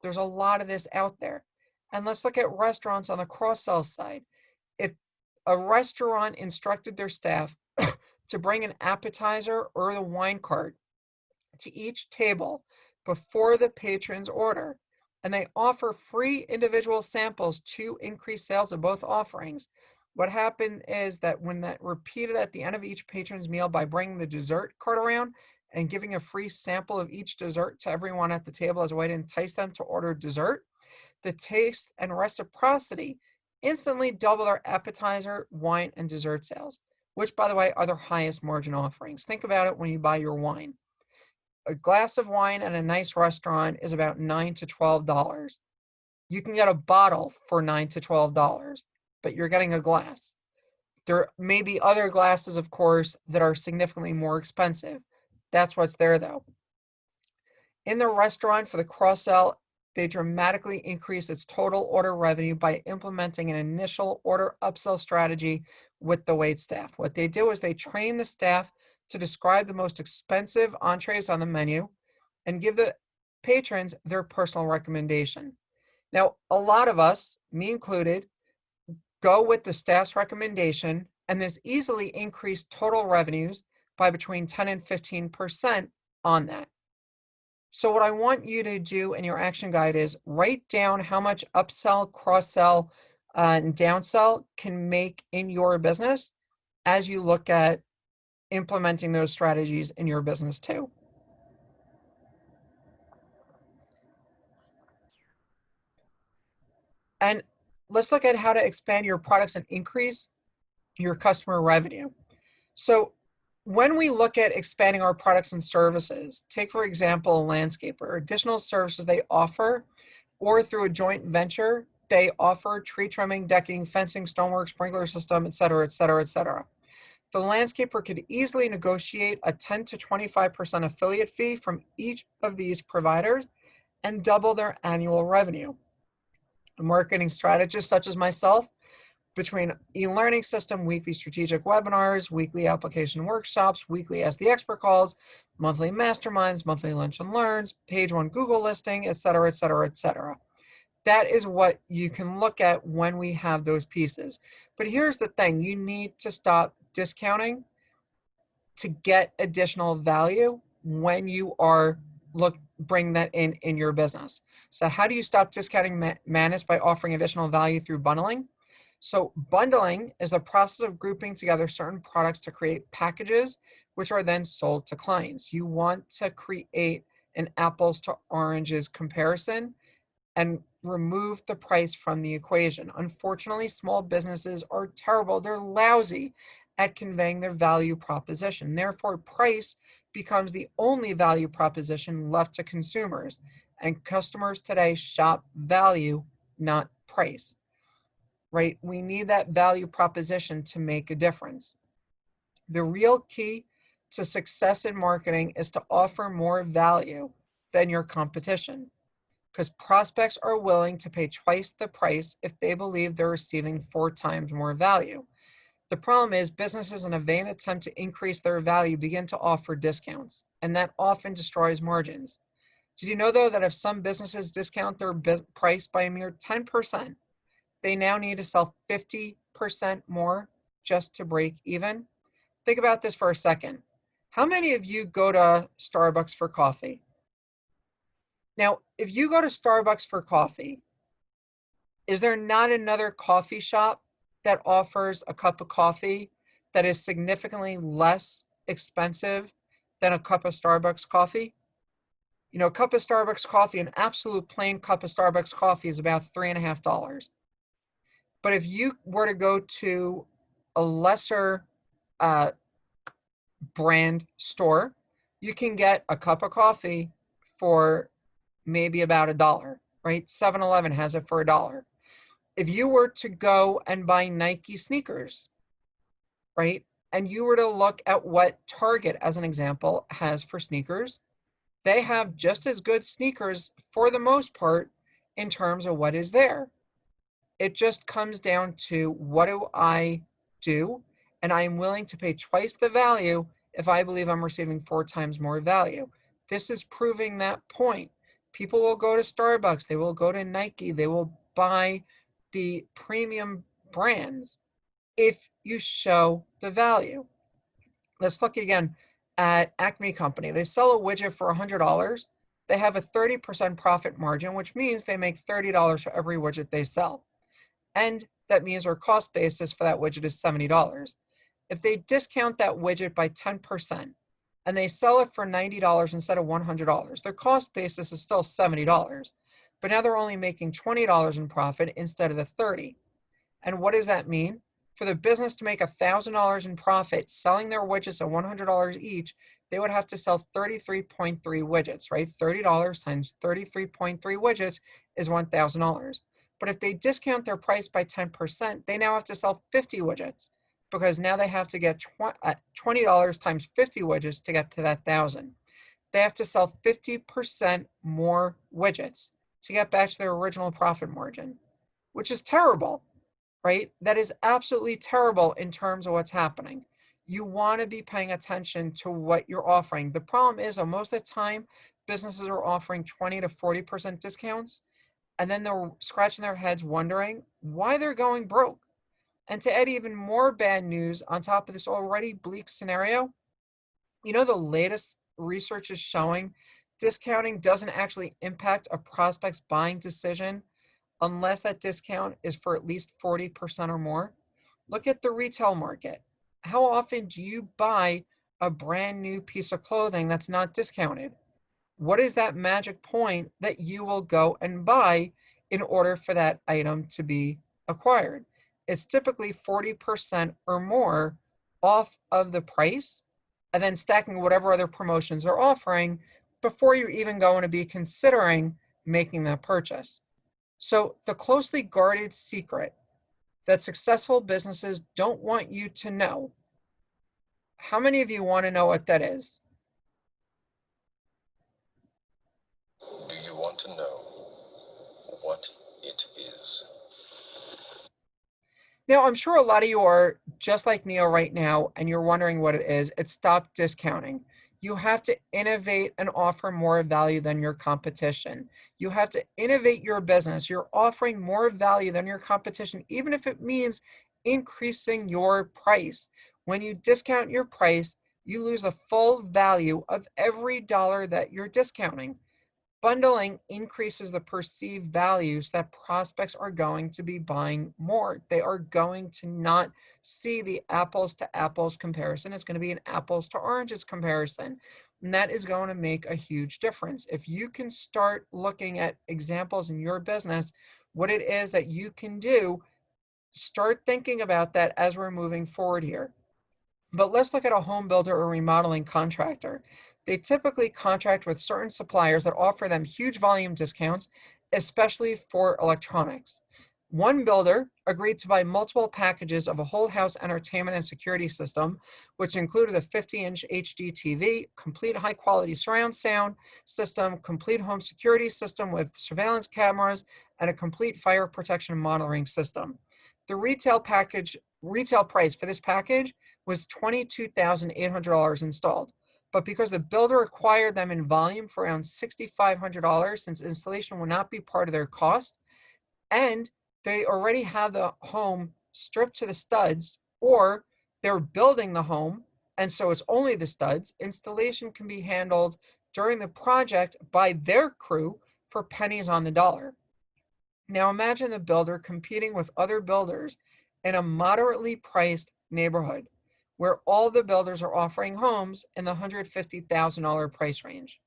There's a lot of this out there. And let's look at restaurants on the cross-sell side. If a restaurant instructed their staff to bring an appetizer or the wine cart to each table before the patron's order, and they offer free individual samples to increase sales of both offerings, what happened is that when that repeated at the end of each patron's meal by bringing the dessert cart around and giving a free sample of each dessert to everyone at the table as a way to entice them to order dessert, the taste and reciprocity instantly double their appetizer, wine, and dessert sales, which, by the way, are their highest margin offerings. Think about it when you buy your wine. A glass of wine at a nice restaurant is about $9 to $12. You can get a bottle for $9 to $12, but you're getting a glass. There may be other glasses, of course, that are significantly more expensive. That's what's there, though. In the restaurant, for the cross-sell, they dramatically increase its total order revenue by implementing an initial order upsell strategy with the wait staff. What they do is they train the staff to describe the most expensive entrees on the menu and give the patrons their personal recommendation. Now, a lot of us, me included, go with the staff's recommendation, and this easily increased total revenues by between 10 and 15% on that. So what I want you to do in your action guide is write down how much upsell, cross-sell, and downsell can make in your business as you look at implementing those strategies in your business too. And let's look at how to expand your products and increase your customer revenue. So when we look at expanding our products and services, take, for example, a landscaper, additional services they offer, or through a joint venture, they offer tree trimming, decking, fencing, stonework, sprinkler system, et cetera, et cetera, et cetera. The landscaper could easily negotiate a 10 to 25% affiliate fee from each of these providers and double their annual revenue. Marketing strategists such as myself, between e-learning system, weekly strategic webinars, weekly application workshops, weekly Ask the Expert calls, monthly masterminds, monthly lunch and learns, page one Google listing, et cetera, et cetera, et cetera. That is what you can look at when we have those pieces. But here's the thing, you need to stop discounting to get additional value when you are bring that in your business. So how do you stop discounting madness? By offering additional value through bundling. So bundling is the process of grouping together certain products to create packages, which are then sold to clients. You want to create an apples to oranges comparison and remove the price from the equation. Unfortunately, small businesses are terrible. They're lousy at conveying their value proposition. Therefore, price becomes the only value proposition left to consumers. And customers today shop value, not price, right? We need that value proposition to make a difference. The real key to success in marketing is to offer more value than your competition, because prospects are willing to pay twice the price if they believe they're receiving 4 times more value. The problem is businesses, in a vain attempt to increase their value, begin to offer discounts, and that often destroys margins. Did you know, though, that if some businesses discount their price by a mere 10%, they now need to sell 50% more just to break even? Think about this for a second. How many of you go to Starbucks for coffee? Now, if you go to Starbucks for coffee, is there not another coffee shop that offers a cup of coffee that is significantly less expensive than a cup of Starbucks coffee? You know, a cup of Starbucks coffee, an absolute plain cup of Starbucks coffee, is about $3.50. But if you were to go to a lesser brand store, you can get a cup of coffee for maybe about $1, right? 7-Eleven has it for $1. If you were to go and buy Nike sneakers, right, and you were to look at what Target, as an example, has for sneakers, they have just as good sneakers for the most part in terms of what is there. It just comes down to, what do I do? And I am willing to pay twice the value if I believe I'm receiving 4 times more value. This is proving that point. People will go to Starbucks, they will go to Nike, they will buy the premium brands if you show the value. Let's look again at Acme Company. They sell a widget for $100. They have a 30% profit margin, which means they make $30 for every widget they sell. And that means our cost basis for that widget is $70. If they discount that widget by 10% and they sell it for $90 instead of $100, their cost basis is still $70. But now they're only making $20 in profit instead of the $30. And what does that mean? For the business to make $1,000 in profit selling their widgets at $100 each, they would have to sell 33.3 widgets, right? $30 times 33.3 widgets is $1,000. But if they discount their price by 10%, they now have to sell 50 widgets, because now they have to get $20 times 50 widgets to get to that 1,000. They have to sell 50% more widgets to get back to their original profit margin, which is terrible, right? That is absolutely terrible in terms of what's happening. You want to be paying attention to what you're offering. The problem is, most of the time, businesses are offering 20 to 40% discounts, and then they're scratching their heads wondering why they're going broke. And to add even more bad news on top of this already bleak scenario, you know, the latest research is showing discounting doesn't actually impact a prospect's buying decision unless that discount is for at least 40% or more. Look at the retail market. How often do you buy a brand new piece of clothing that's not discounted? What is that magic point that you will go and buy in order for that item to be acquired? It's typically 40% or more off of the price, and then stacking whatever other promotions they're offering before you're even going to be considering making that purchase. So the closely guarded secret that successful businesses don't want you to know, how many of you want to know what that is? Do you want to know what it is. Now, I'm sure a lot of you are just like Neil right now, and you're wondering what it is. It's stop discounting. You have to innovate and offer more value than your competition. You have to innovate your business. You're offering more value than your competition, even if it means increasing your price. When you discount your price, you lose the full value of every dollar that you're discounting. Bundling increases the perceived values that prospects are going to be buying more. They are going to not see the apples to apples comparison. It's going to be an apples to oranges comparison. And that is going to make a huge difference. If you can start looking at examples in your business, what it is that you can do, start thinking about that as we're moving forward here. But let's look at a home builder or remodeling contractor. They typically contract with certain suppliers that offer them huge volume discounts, especially for electronics. One builder agreed to buy multiple packages of a whole house entertainment and security system, which included a 50-inch HD TV, complete high quality surround sound system, complete home security system with surveillance cameras, and a complete fire protection monitoring system. The retail price for this package was $22,800 installed. But because the builder acquired them in volume for around $6,500, since installation will not be part of their cost, and they already have the home stripped to the studs, or they're building the home, and so it's only the studs, installation can be handled during the project by their crew for pennies on the dollar. Now imagine the builder competing with other builders in a moderately priced neighborhood where all the builders are offering homes in the $150,000 price range.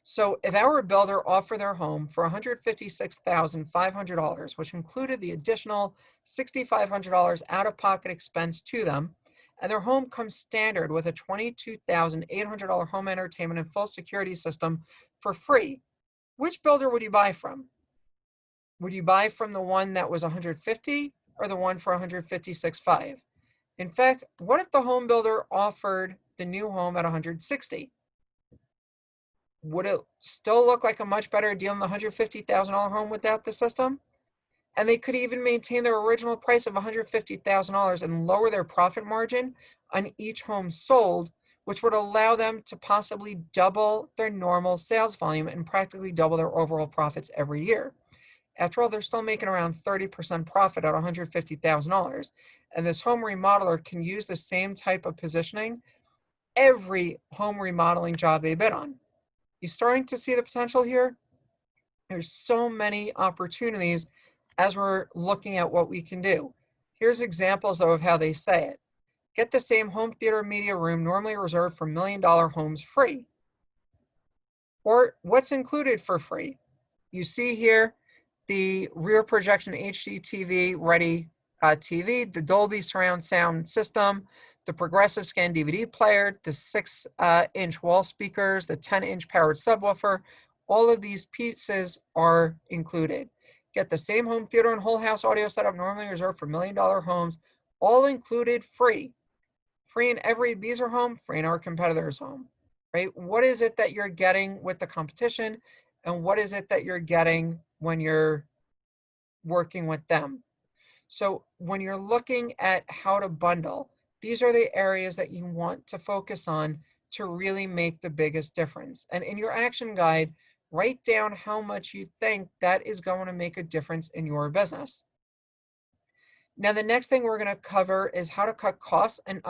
So if our builder offered their home for $156,500, which included the additional $6,500 out-of-pocket expense to them, and their home comes standard with a $22,800 home entertainment and full security system for free, which builder would you buy from? Would you buy from the one that was 150 or the one for 156.5? In fact, what if the home builder offered the new home at 160? Would it still look like a much better deal than the $150,000 home without the system? And they could even maintain their original price of $150,000 and lower their profit margin on each home sold, which would allow them to possibly double their normal sales volume and practically double their overall profits every year. After all, they're still making around 30% profit at $150,000. And this home remodeler can use the same type of positioning every home remodeling job they bid on. You starting to see the potential here? There's so many opportunities as we're looking at what we can do. Here's examples though of how they say it. Get the same home theater media room normally reserved for $1 million homes free. Or what's included for free? You see here the rear projection HD TV ready TV, the Dolby surround sound system, the progressive scan DVD player, the 6-inch wall speakers, the 10-inch powered subwoofer. All of these pieces are included. Get the same home theater and whole house audio setup normally reserved for $1 million homes, all included free. Free in every Beezer home, free in our competitor's home, right? What is it that you're getting with the competition, and what is it that you're getting when you're working with them? So when you're looking at how to bundle, these are the areas that you want to focus on to really make the biggest difference. And in your action guide, write down how much you think that is going to make a difference in your business. Now, the next thing we're going to cover is how to cut costs and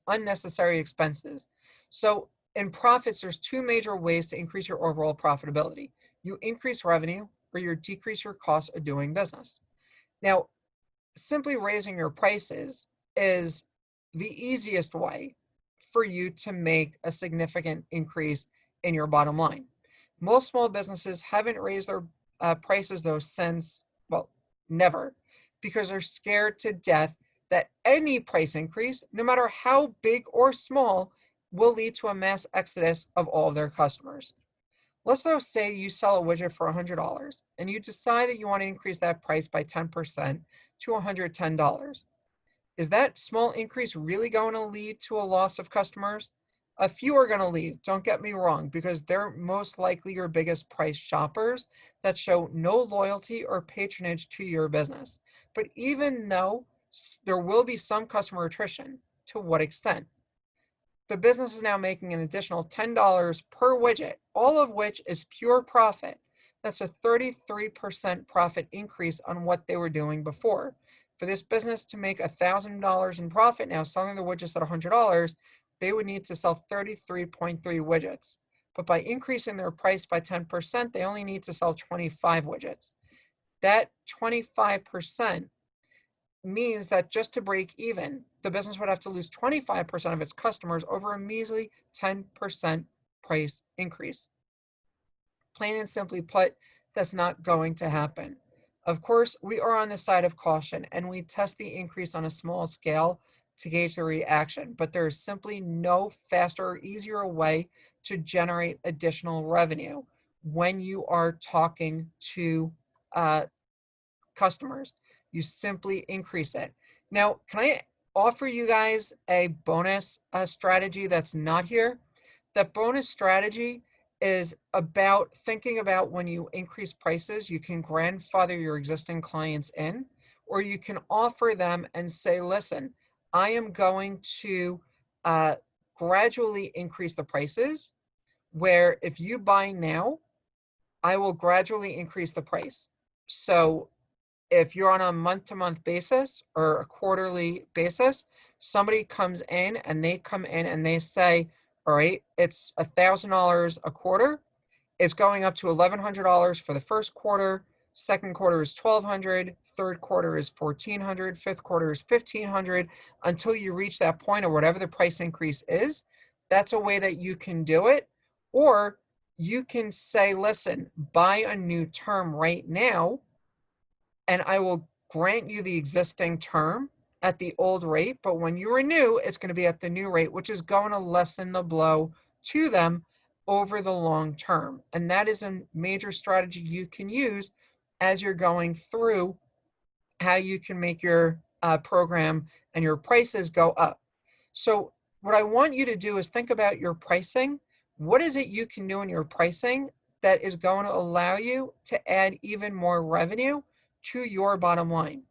unnecessary expenses. So in profits, there's two major ways to increase your overall profitability. You increase revenue or you decrease your cost of doing business. Now, simply raising your prices is the easiest way for you to make a significant increase in your bottom line. Most small businesses haven't raised their prices though since, well, never, because they're scared to death that any price increase, no matter how big or small, will lead to a mass exodus of all of their customers. Let's though say you sell a widget for $100 and you decide that you want to increase that price by 10% to $110. Is that small increase really going to lead to a loss of customers? A few are going to leave, don't get me wrong, because they're most likely your biggest price shoppers that show no loyalty or patronage to your business. But even though there will be some customer attrition, to what extent? The business is now making an additional $10 per widget, all of which is pure profit. That's a 33% profit increase on what they were doing before. For this business to make $1,000 in profit now, selling the widgets at $100, they would need to sell 33.3 widgets. But by increasing their price by 10%, they only need to sell 25 widgets. That 25% means that just to break even, the business would have to lose 25% of its customers over a measly 10% price increase. Plain and simply put, that's not going to happen. Of course, we are on the side of caution and we test the increase on a small scale to gauge the reaction, but there is simply no faster or easier way to generate additional revenue when you are talking to customers. You simply increase it. Now, can I offer you guys a bonus strategy that's not here? That bonus strategy is about thinking about when you increase prices, you can grandfather your existing clients in, or you can offer them and say, listen, I am going to gradually increase the prices, where if you buy now, I will gradually increase the price. So if you're on a month-to-month basis or a quarterly basis, somebody comes in and they say, all right, it's $1,000 a quarter. It's going up to $1,100 for the first quarter. Second quarter is $1,200. Third quarter is $1,400. Fifth quarter is $1,500 until you reach that point or whatever the price increase is. That's a way that you can do it. Or you can say, listen, buy a new term right now and I will grant you the existing term at the old rate, but when you renew, it's going to be at the new rate, which is going to lessen the blow to them over the long term. And that is a major strategy you can use as you're going through how you can make your program and your prices go up. So what I want you to do is think about your pricing. What is it you can do in your pricing that is going to allow you to add even more revenue to your bottom line?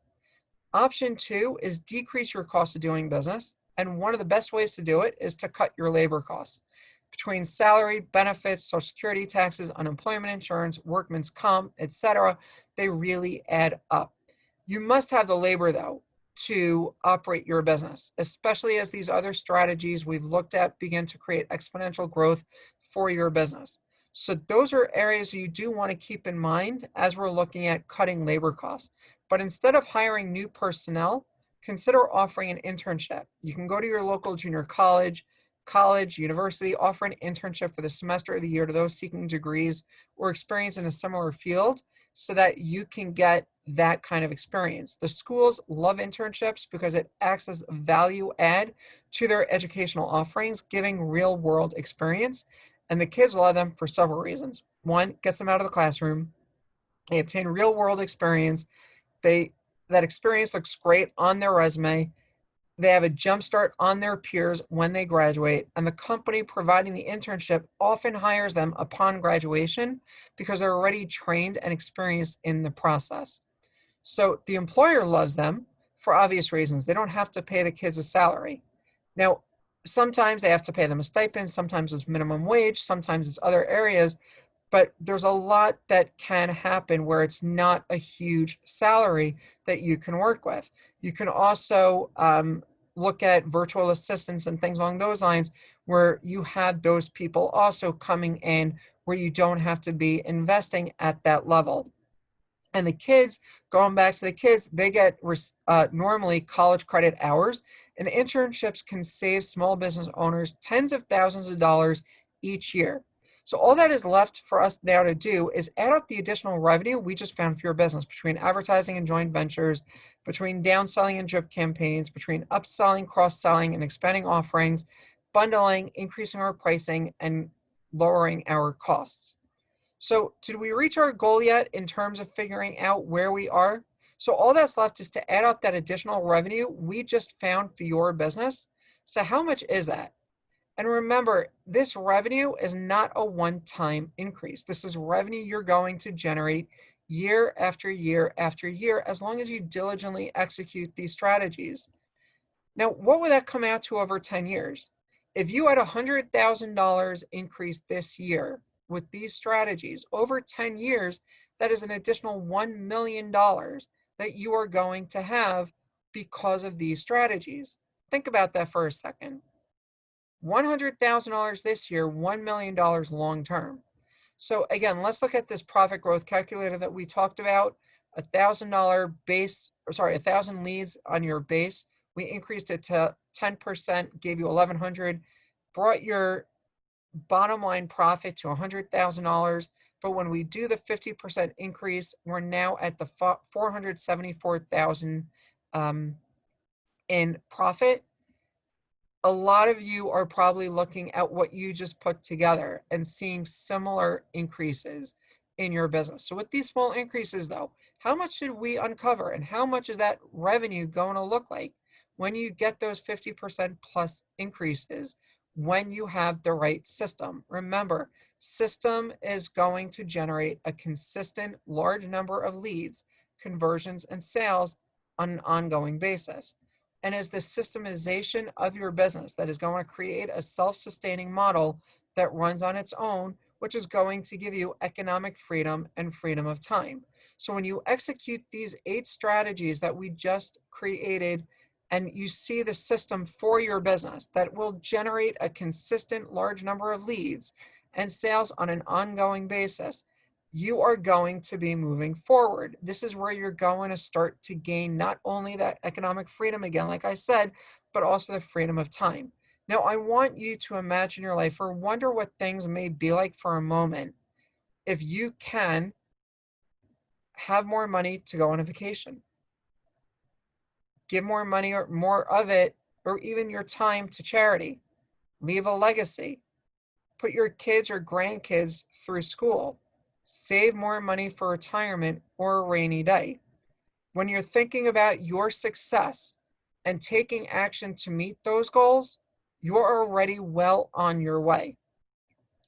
Option 2 is decrease your cost of doing business. And one of the best ways to do it is to cut your labor costs. Between salary, benefits, social security taxes, unemployment insurance, workman's comp, etc., they really add up. You must have the labor, though, to operate your business, especially as these other strategies we've looked at begin to create exponential growth for your business. So those are areas you do want to keep in mind as we're looking at cutting labor costs. But instead of hiring new personnel, consider offering an internship. You can go to your local junior college, university, offer an internship for the semester of the year to those seeking degrees or experience in a similar field so that you can get that kind of experience. The schools love internships because it acts as value add to their educational offerings, giving real world experience. And the kids love them for several reasons. One, gets them out of the classroom. They obtain real world experience. That experience looks great on their resume. They have a jump start on their peers when they graduate, and the company providing the internship often hires them upon graduation because they're already trained and experienced in the process. So the employer loves them for obvious reasons. They don't have to pay the kids a salary. Now, sometimes they have to pay them a stipend, sometimes it's minimum wage, sometimes it's other areas, but there's a lot that can happen where it's not a huge salary that you can work with. You can also look at virtual assistants and things along those lines where you have those people also coming in where you don't have to be investing at that level. And the kids, going back to the kids, they get normally college credit hours, and internships can save small business owners tens of thousands of dollars each year. So all that is left for us now to do is add up the additional revenue we just found for your business between advertising and joint ventures, between downselling and drip campaigns, between upselling, cross-selling, and expanding offerings, bundling, increasing our pricing, and lowering our costs. So did we reach our goal yet in terms of figuring out where we are? So all that's left is to add up that additional revenue we just found for your business. So how much is that? And remember, this revenue is not a one-time increase. This is revenue you're going to generate year after year after year, as long as you diligently execute these strategies. Now, what would that come out to over 10 years? If you had $100,000 increase this year with these strategies, over 10 years, that is an additional $1 million that you are going to have because of these strategies. Think about that for a second. $100,000 this year, $1 million long term. So again, let's look at this profit growth calculator that we talked about. $1,000 base, or sorry, 1,000 leads on your base. We increased it to 10%, gave you 1,100, brought your bottom line profit to $100,000. But when we do the 50% increase, we're now at the 474,000 in profit. A lot of you are probably looking at what you just put together and seeing similar increases in your business. So with these small increases though, how much should we uncover and how much is that revenue going to look like when you get those 50% plus increases when you have the right system? Remember, system is going to generate a consistent large number of leads, conversions, and sales on an ongoing basis. And is the systemization of your business that is going to create a self-sustaining model that runs on its own, which is going to give you economic freedom and freedom of time. So when you execute these 8 strategies that we just created and you see the system for your business that will generate a consistent large number of leads and sales on an ongoing basis, you are going to be moving forward. This is where you're going to start to gain not only that economic freedom again, like I said, but also the freedom of time. Now, I want you to imagine your life or wonder what things may be like for a moment if you can have more money to go on a vacation, give more money or more of it, or even your time to charity, leave a legacy, put your kids or grandkids through school, save more money for retirement or a rainy day. When you're thinking about your success and taking action to meet those goals, you're already well on your way.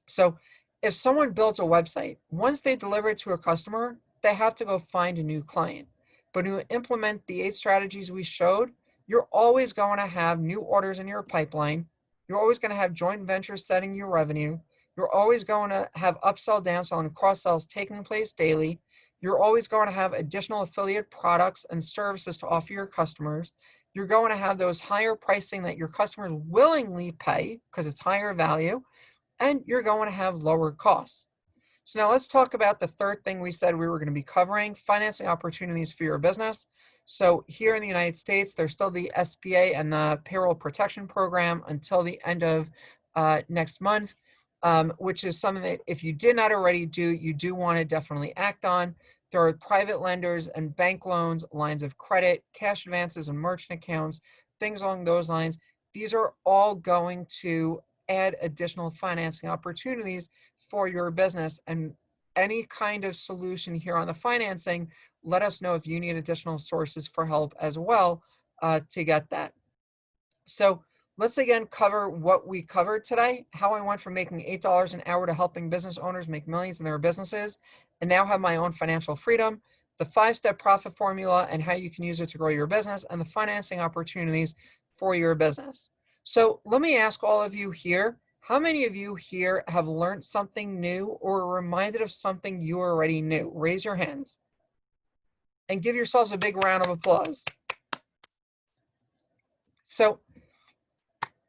So if someone builds a website, once they deliver it to a customer, they have to go find a new client. But when you implement the 8 strategies we showed, you're always going to have new orders in your pipeline. You're always going to have joint ventures setting you revenue. You're always going to have upsell, downsell, and cross sells taking place daily. You're always going to have additional affiliate products and services to offer your customers. You're going to have those higher pricing that your customers willingly pay because it's higher value, and you're going to have lower costs. So now let's talk about the third thing we said we were going to be covering, financing opportunities for your business. So here in the United States, there's still the SBA and the Payroll Protection Program until the end of next month, which is something that if you did not already do, you do want to definitely act on. There are private lenders and bank loans, lines of credit, cash advances and merchant accounts, things along those lines. These are all going to add additional financing opportunities for your business. And any kind of solution here on the financing, let us know if you need additional sources for help as well to get that. So let's again cover what we covered today, how I went from making $8 an hour to helping business owners make millions in their businesses and now have my own financial freedom, the 5-step profit formula and how you can use it to grow your business, and the financing opportunities for your business. So let me ask all of you here, how many of you here have learned something new or reminded of something you already knew? Raise your hands and give yourselves a big round of applause. So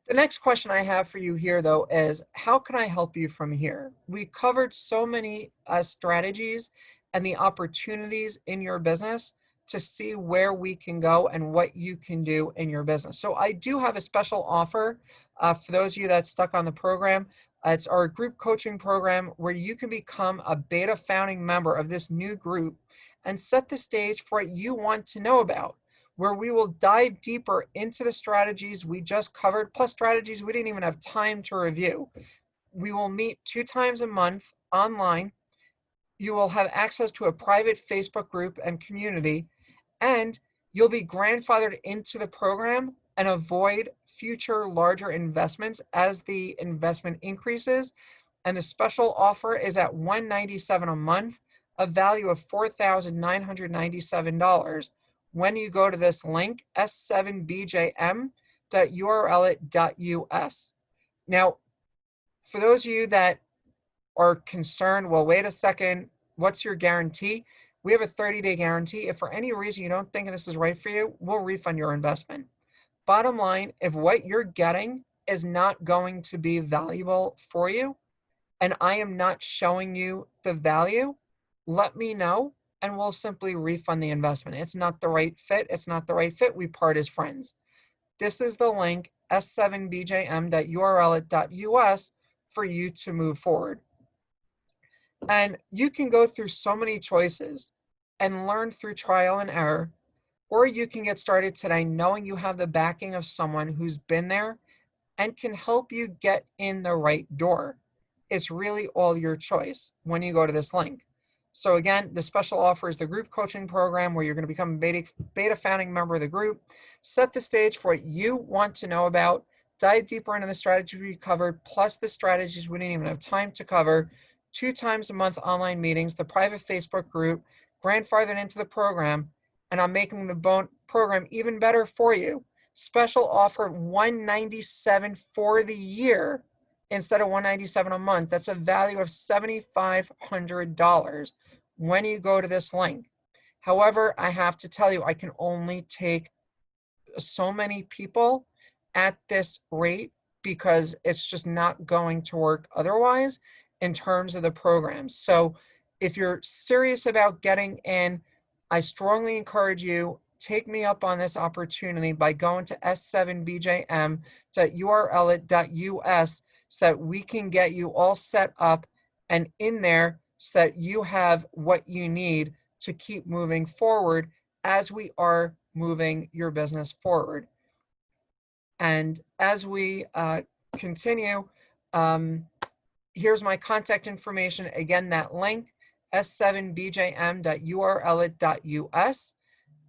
the next question I have for you here, though, is how can I help you from here? We covered so many strategies and the opportunities in your business to see where we can go and what you can do in your business. So I do have a special offer for those of you that stuck on the program. It's our group coaching program where you can become a beta founding member of this new group and set the stage for what you want to know about, where we will dive deeper into the strategies we just covered, plus strategies we didn't even have time to review. We will meet 2 times a month online. You will have access to a private Facebook group and community, and you'll be grandfathered into the program and avoid future larger investments as the investment increases. And the special offer is at $197 a month, a value of $4,997 when you go to this link, s7bjm.url.us. Now, for those of you that are concerned, well, wait a second, what's your guarantee? We have a 30-day guarantee. If for any reason you don't think this is right for you, we'll refund your investment. Bottom line, if what you're getting is not going to be valuable for you, and I am not showing you the value, let me know and we'll simply refund the investment. It's not the right fit. It's not the right fit. We part as friends. This is the link, s7bjm.url.us, for you to move forward. And you can go through so many choices and learn through trial and error, or you can get started today knowing you have the backing of someone who's been there and can help you get in the right door. It's really all your choice when you go to this link. So again, the special offer is the group coaching program where you're going to become a beta founding member of the group, set the stage for what you want to know about, dive deeper into the strategy we covered, plus the strategies we didn't even have time to cover, 2 times a month online meetings, the private Facebook group, grandfathered into the program, and I'm making the program even better for you. Special offer $197 for the year instead of $197 a month. That's a value of $7,500 when you go to this link. However, I have to tell you, I can only take so many people at this rate because it's just not going to work otherwise in terms of the program. So if you're serious about getting in, I strongly encourage you, take me up on this opportunity by going to s7bjm.url.us so that we can get you all set up and in there so that you have what you need to keep moving forward as we are moving your business forward. And as we continue, here's my contact information. Again, that link, s7bjm.url.us.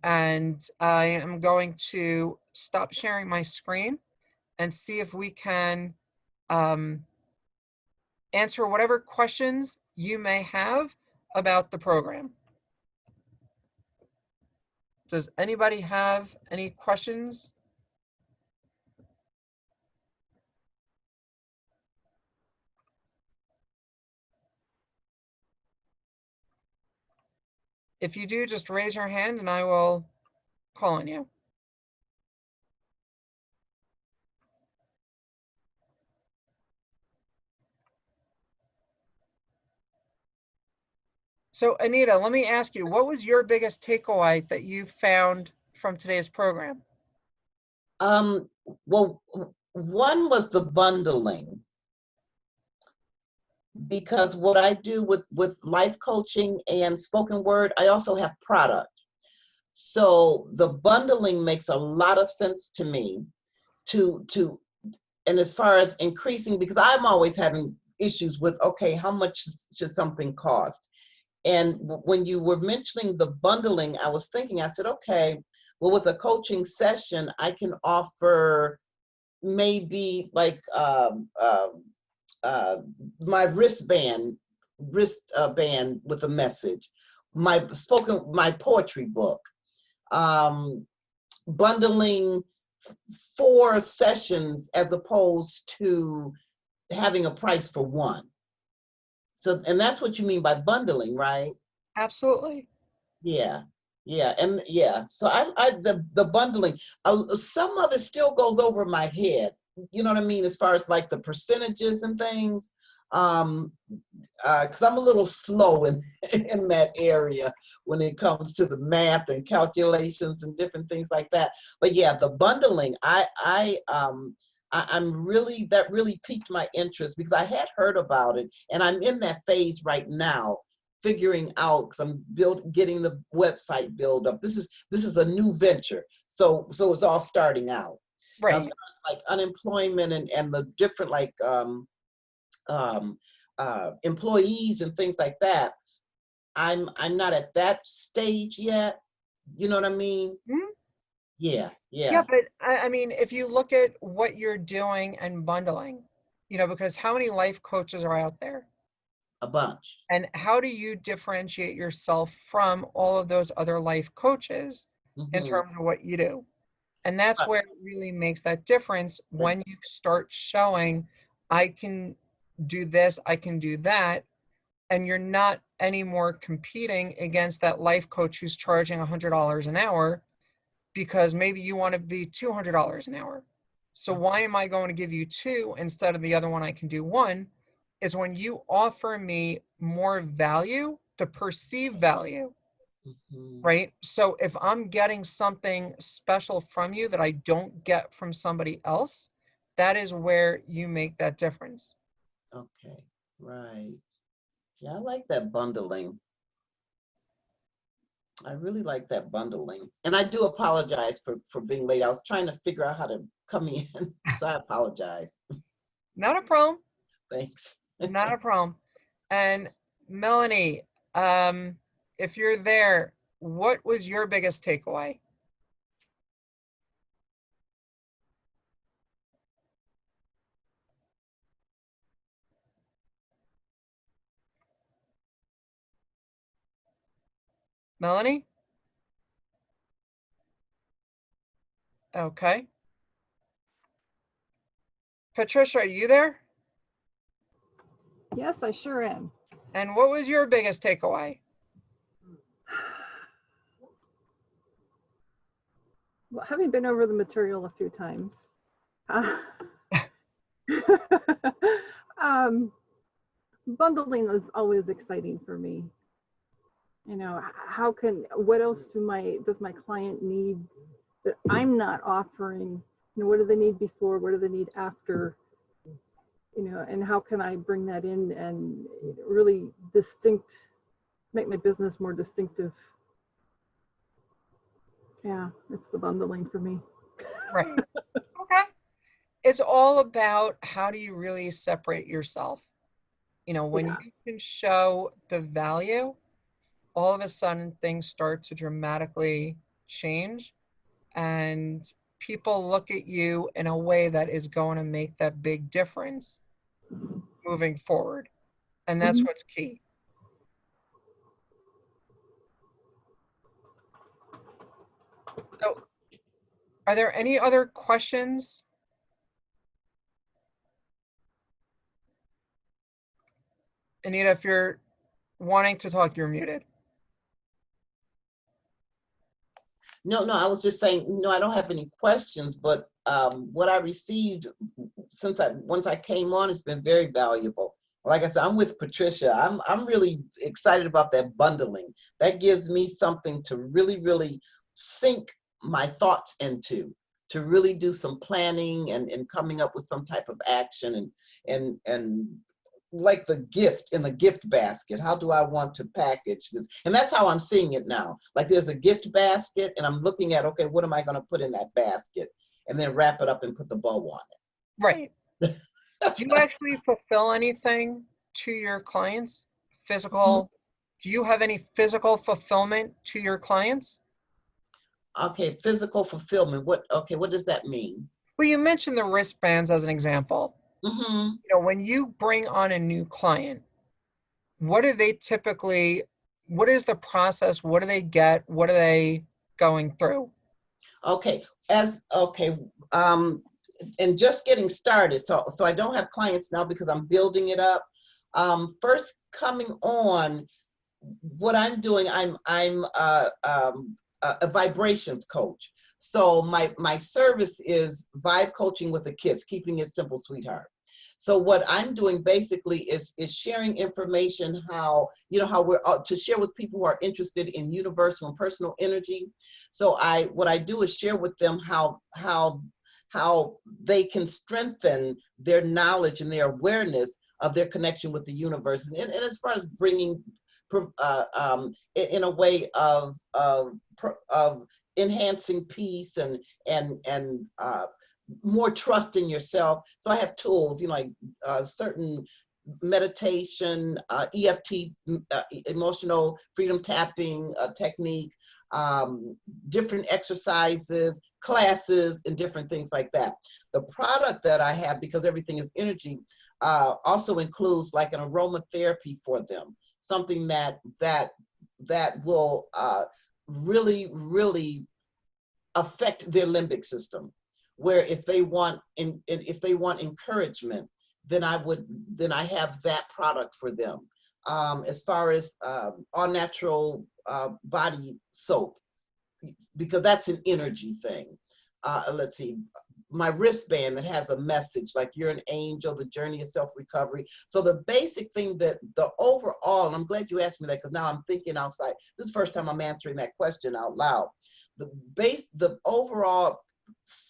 And I am going to stop sharing my screen and see if we can answer whatever questions you may have about the program. Does anybody have any questions? If you do, just raise your hand and I will call on you. So Anita, let me ask you, what was your biggest takeaway that you found from today's program? Well, one was the bundling, because what I do with life coaching and spoken word, I also have product. So the bundling makes a lot of sense to me and as far as increasing, because I'm always having issues with, okay, how much should something cost? And when you were mentioning the bundling, I was thinking, I said, okay, well, with a coaching session, I can offer maybe like my wristband with a message, my poetry book, bundling 4 sessions as opposed to having a price for one. So, and that's what you mean by bundling, right? Absolutely. Yeah. Yeah, and yeah, so the bundling, some of it still goes over my head. You know what I mean, as far as like the percentages and things, because I'm a little slow in in that area when it comes to the math and calculations and different things like that. But yeah, the bundling, I'm really, that really piqued my interest because I had heard about it, and I'm in that phase right now, figuring out, because I'm getting the website build up. This is a new venture, so it's all starting out. Right. Now, as far as like unemployment and the different like employees and things like that, I'm not at that stage yet. You know what I mean? Mm-hmm. Yeah, Yeah, yeah, but I mean, if you look at what you're doing and bundling, because how many life coaches are out there? a bunch. And how do you differentiate yourself from all of those other life coaches in Hmm. terms of what you do? And that's where it really makes that difference Right. when you start showing, I can do this, I can do that, and you're not anymore competing against that life coach who's charging $100 an hour because maybe you want to be $200 an hour. So why am I going to give you two instead of the other one I can do one? Is when you offer me more value, to perceive value, Mhm. right? So if I'm getting something special from you that I don't get from somebody else, that is where you make that difference. Okay, right. Yeah, I like that bundling. I really like that bundling. And I do apologize for being late. I was trying to figure out how to come in, so I apologize. Not a problem. Thanks. Not a problem. And Melanie, um, if you're there, what was your biggest takeaway? Melanie? Okay. Patricia, are you there? Yes, I sure am. And what was your biggest takeaway? Well, having been over the material a few times, uh, um, bundling is always exciting for me. What else does my client need that I'm not offering? What do they need before? What do they need after? And how can I bring that in and really make my business more distinctive? Yeah, it's the bundling for me. Right. Okay. It's all about how do you really separate yourself? When Yeah. you can show the value, all of a sudden things start to dramatically change and people look at you in a way that is going to make that big difference moving forward. And that's Mhm. what's key. So, are there any other questions? Anita, if you're wanting to talk, you're muted. No, no, I was just saying, no, I don't have any questions, but what I received once I came on has been very valuable. Like I said, I'm with Patricia. I'm really excited about that bundling. That gives me something to really, really sink my thoughts into, to really do some planning and coming up with some type of action and like the gift in the gift basket. How do I want to package this? And that's how I'm seeing it now. Like there's a gift basket and I'm looking at, okay, what am I going to put in that basket? And then wrap it up and put the bow on Right. it. Do you actually fulfill anything to your clients? Physical? Do you have any physical fulfillment to your clients? Okay, physical fulfillment. What does that mean? Well, you mentioned the wristbands as an example. Mm-hmm. When you bring on a new client, what do they typically, what is the process? What do they get? What are they going through? Okay, and just getting started. So I don't have clients now because I'm building it up. First coming on, what I'm doing, I'm a vibrations coach. So my service is vibe coaching with a kiss, keeping it simple, sweetheart. So what I'm doing basically is sharing information how how we're to share with people who are interested in universal and personal energy. So what I do is share with them how they can strengthen their knowledge and their awareness of their connection with the universe, and as far as bringing in a way of enhancing peace and more trust in yourself. So I have tools, like certain meditation, EFT, emotional freedom tapping technique. different exercises, classes, and different things like that. The product that I have, because everything is energy, also includes like an aromatherapy for them, something that will really affect their limbic system. Where if they want encouragement, then I have that product for them. As far as all natural body soap, because that's an energy thing. Let's see, my wristband that has a message like "You're an angel," the journey of self-recovery. So the basic thing, that the overall, and I'm glad you asked me that, because now I'm thinking outside. This is the first time I'm answering that question out loud. The overall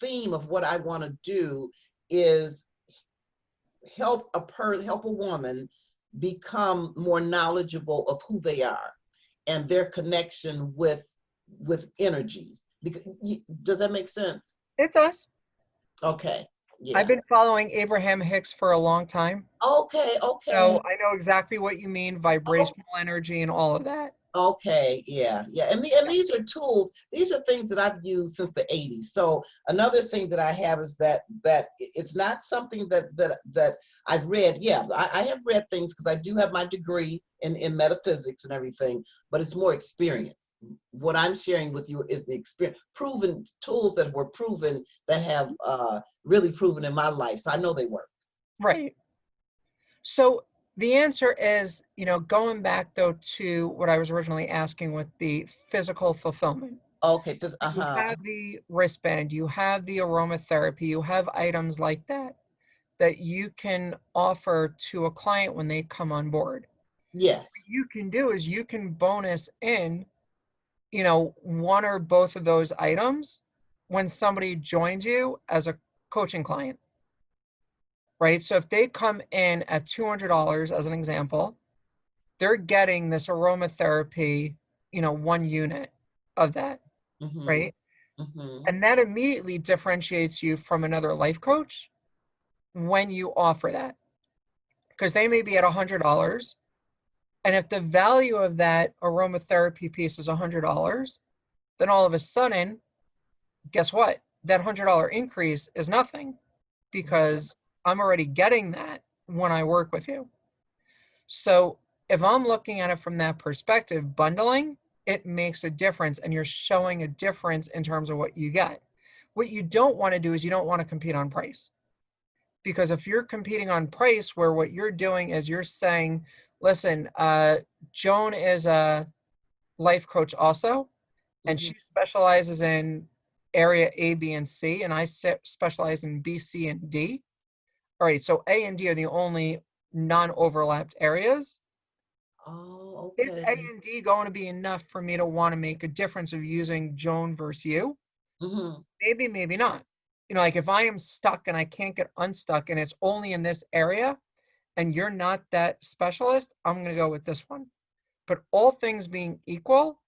theme of what I want to do is help a woman become more knowledgeable of who they are and their connection with energies. Because does that make sense? It does. Okay. Yeah. I've been following Abraham Hicks for a long time. Okay. So I know exactly what you mean, vibrational energy and all of that. Okay, yeah. And these are tools, these are things that I've used since the 80s. So another thing that I have is that it's not something that I've read. Yeah, I have read things because I do have my degree in metaphysics and everything, but it's more experience. What I'm sharing with you is the experience, proven tools that were proven, that have really proven in my life. So I know they work. Right. So the answer is, going back though to what I was originally asking with the physical fulfillment. Okay, You have the wristband, you have the aromatherapy, you have items like that you can offer to a client when they come on board. yes. What you can do is you can bonus in, one or both of those items when somebody joins you as a coaching client. Right? So if they come in at $200 as an example, they're getting this aromatherapy, 1 unit of that, right? And that immediately differentiates you from another life coach when you offer that, because they may be at $100. And if the value of that aromatherapy piece is $100, then all of a sudden, guess what? That $100 increase is nothing, because I'm already getting that when I work with you. So if I'm looking at it from that perspective, bundling, it makes a difference, and you're showing a difference in terms of what you get. What you don't want to do is you don't want to compete on price. Because if you're competing on price, where what you're doing is you're saying, listen, Joan is a life coach also, and she specializes in area A, B, and C, and I specialize in B, C, and D. All right, so A and D are the only non-overlapped areas. Oh, Is okay. A and D going to be enough for me to want to make a difference of using Joan versus you? Maybe, maybe not. Like if I am stuck and I can't get unstuck and it's only in this area and you're not that specialist, I'm going to go with this one. But all things being equal,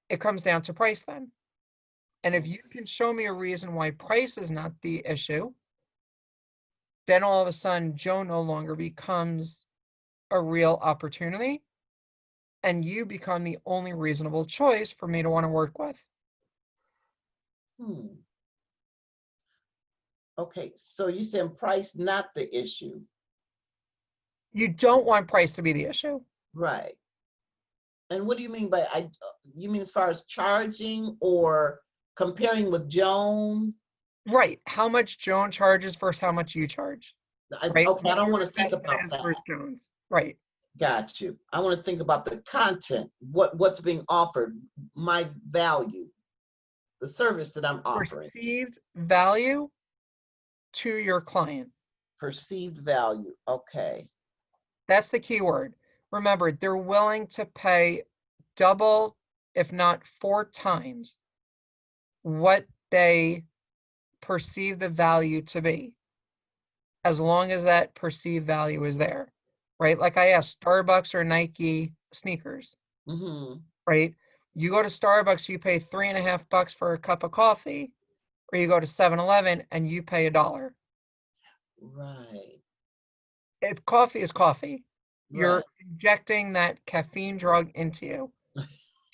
it comes down to price then. And if you can show me a reason why price is not the issue, then all of a sudden Joan no longer becomes a real opportunity, and you become the only reasonable choice for me to want to work with. Okay, so you said price not the issue. You don't want price to be the issue. Right. And what do you mean by you mean as far as charging or comparing with Joan? Right. How much Joan charges versus how much you charge. Right. Okay, I don't want to think about that. Versus Jones. Right. Got you. I want to think about the content, what's being offered, my value, the service that I'm offering. Perceived value to your client. Perceived value. Okay. That's the key word. Remember, they're willing to pay double, if not 4 times, what they perceive the value to be, as long as that perceived value is there, right? Like I asked, Starbucks or Nike sneakers, right? You go to Starbucks, you pay $3.50 for a cup of coffee, or you go to 7-Eleven and you pay $1. Right. Coffee is coffee. You're Right. injecting that caffeine drug into you.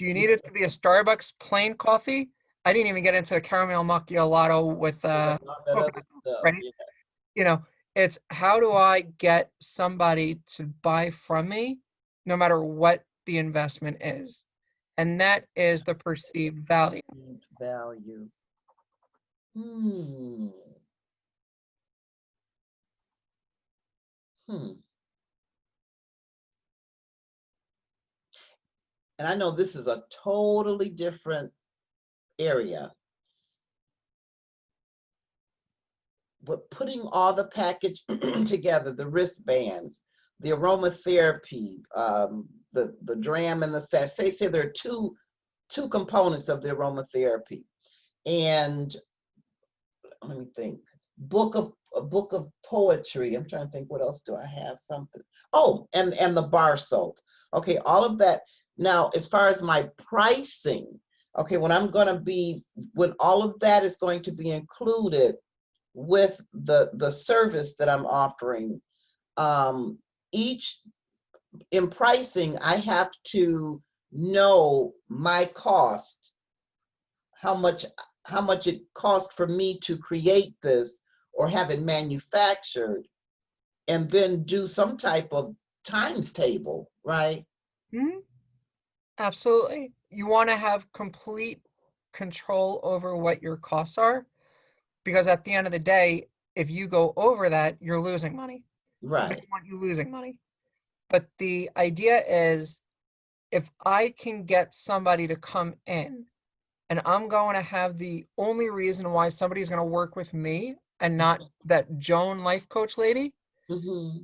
Do you need it to be a Starbucks plain coffee? I didn't even get into the caramel macchiato with All that other coconut, stuff. right? Yeah. You know, it's how do I get somebody to buy from me no matter what the investment is? And that is the perceived value. Perceived value. Hmm. Hmm. And I know this is a totally different area, but putting all the package together, the wristbands, the aromatherapy, the dram and the sachet, say there are two components of the aromatherapy. And let me think, a book of poetry. I'm trying to think, what else do I have? Something. Oh, and the bar soap. Okay, all of that. Now, as far as my pricing, okay, when all of that is going to be included with the service that I'm offering, each in pricing, I have to know my cost, how much it costs for me to create this or have it manufactured, and then do some type of times table, right? Mhm. Absolutely. You want to have complete control over what your costs are, because at the end of the day, if you go over that, you're losing money. We Right. don't want you losing money. But the idea is if I can get somebody to come in and I'm going to have the only reason why somebody's going to work with me and not that Joan life coach lady, Mm-hmm.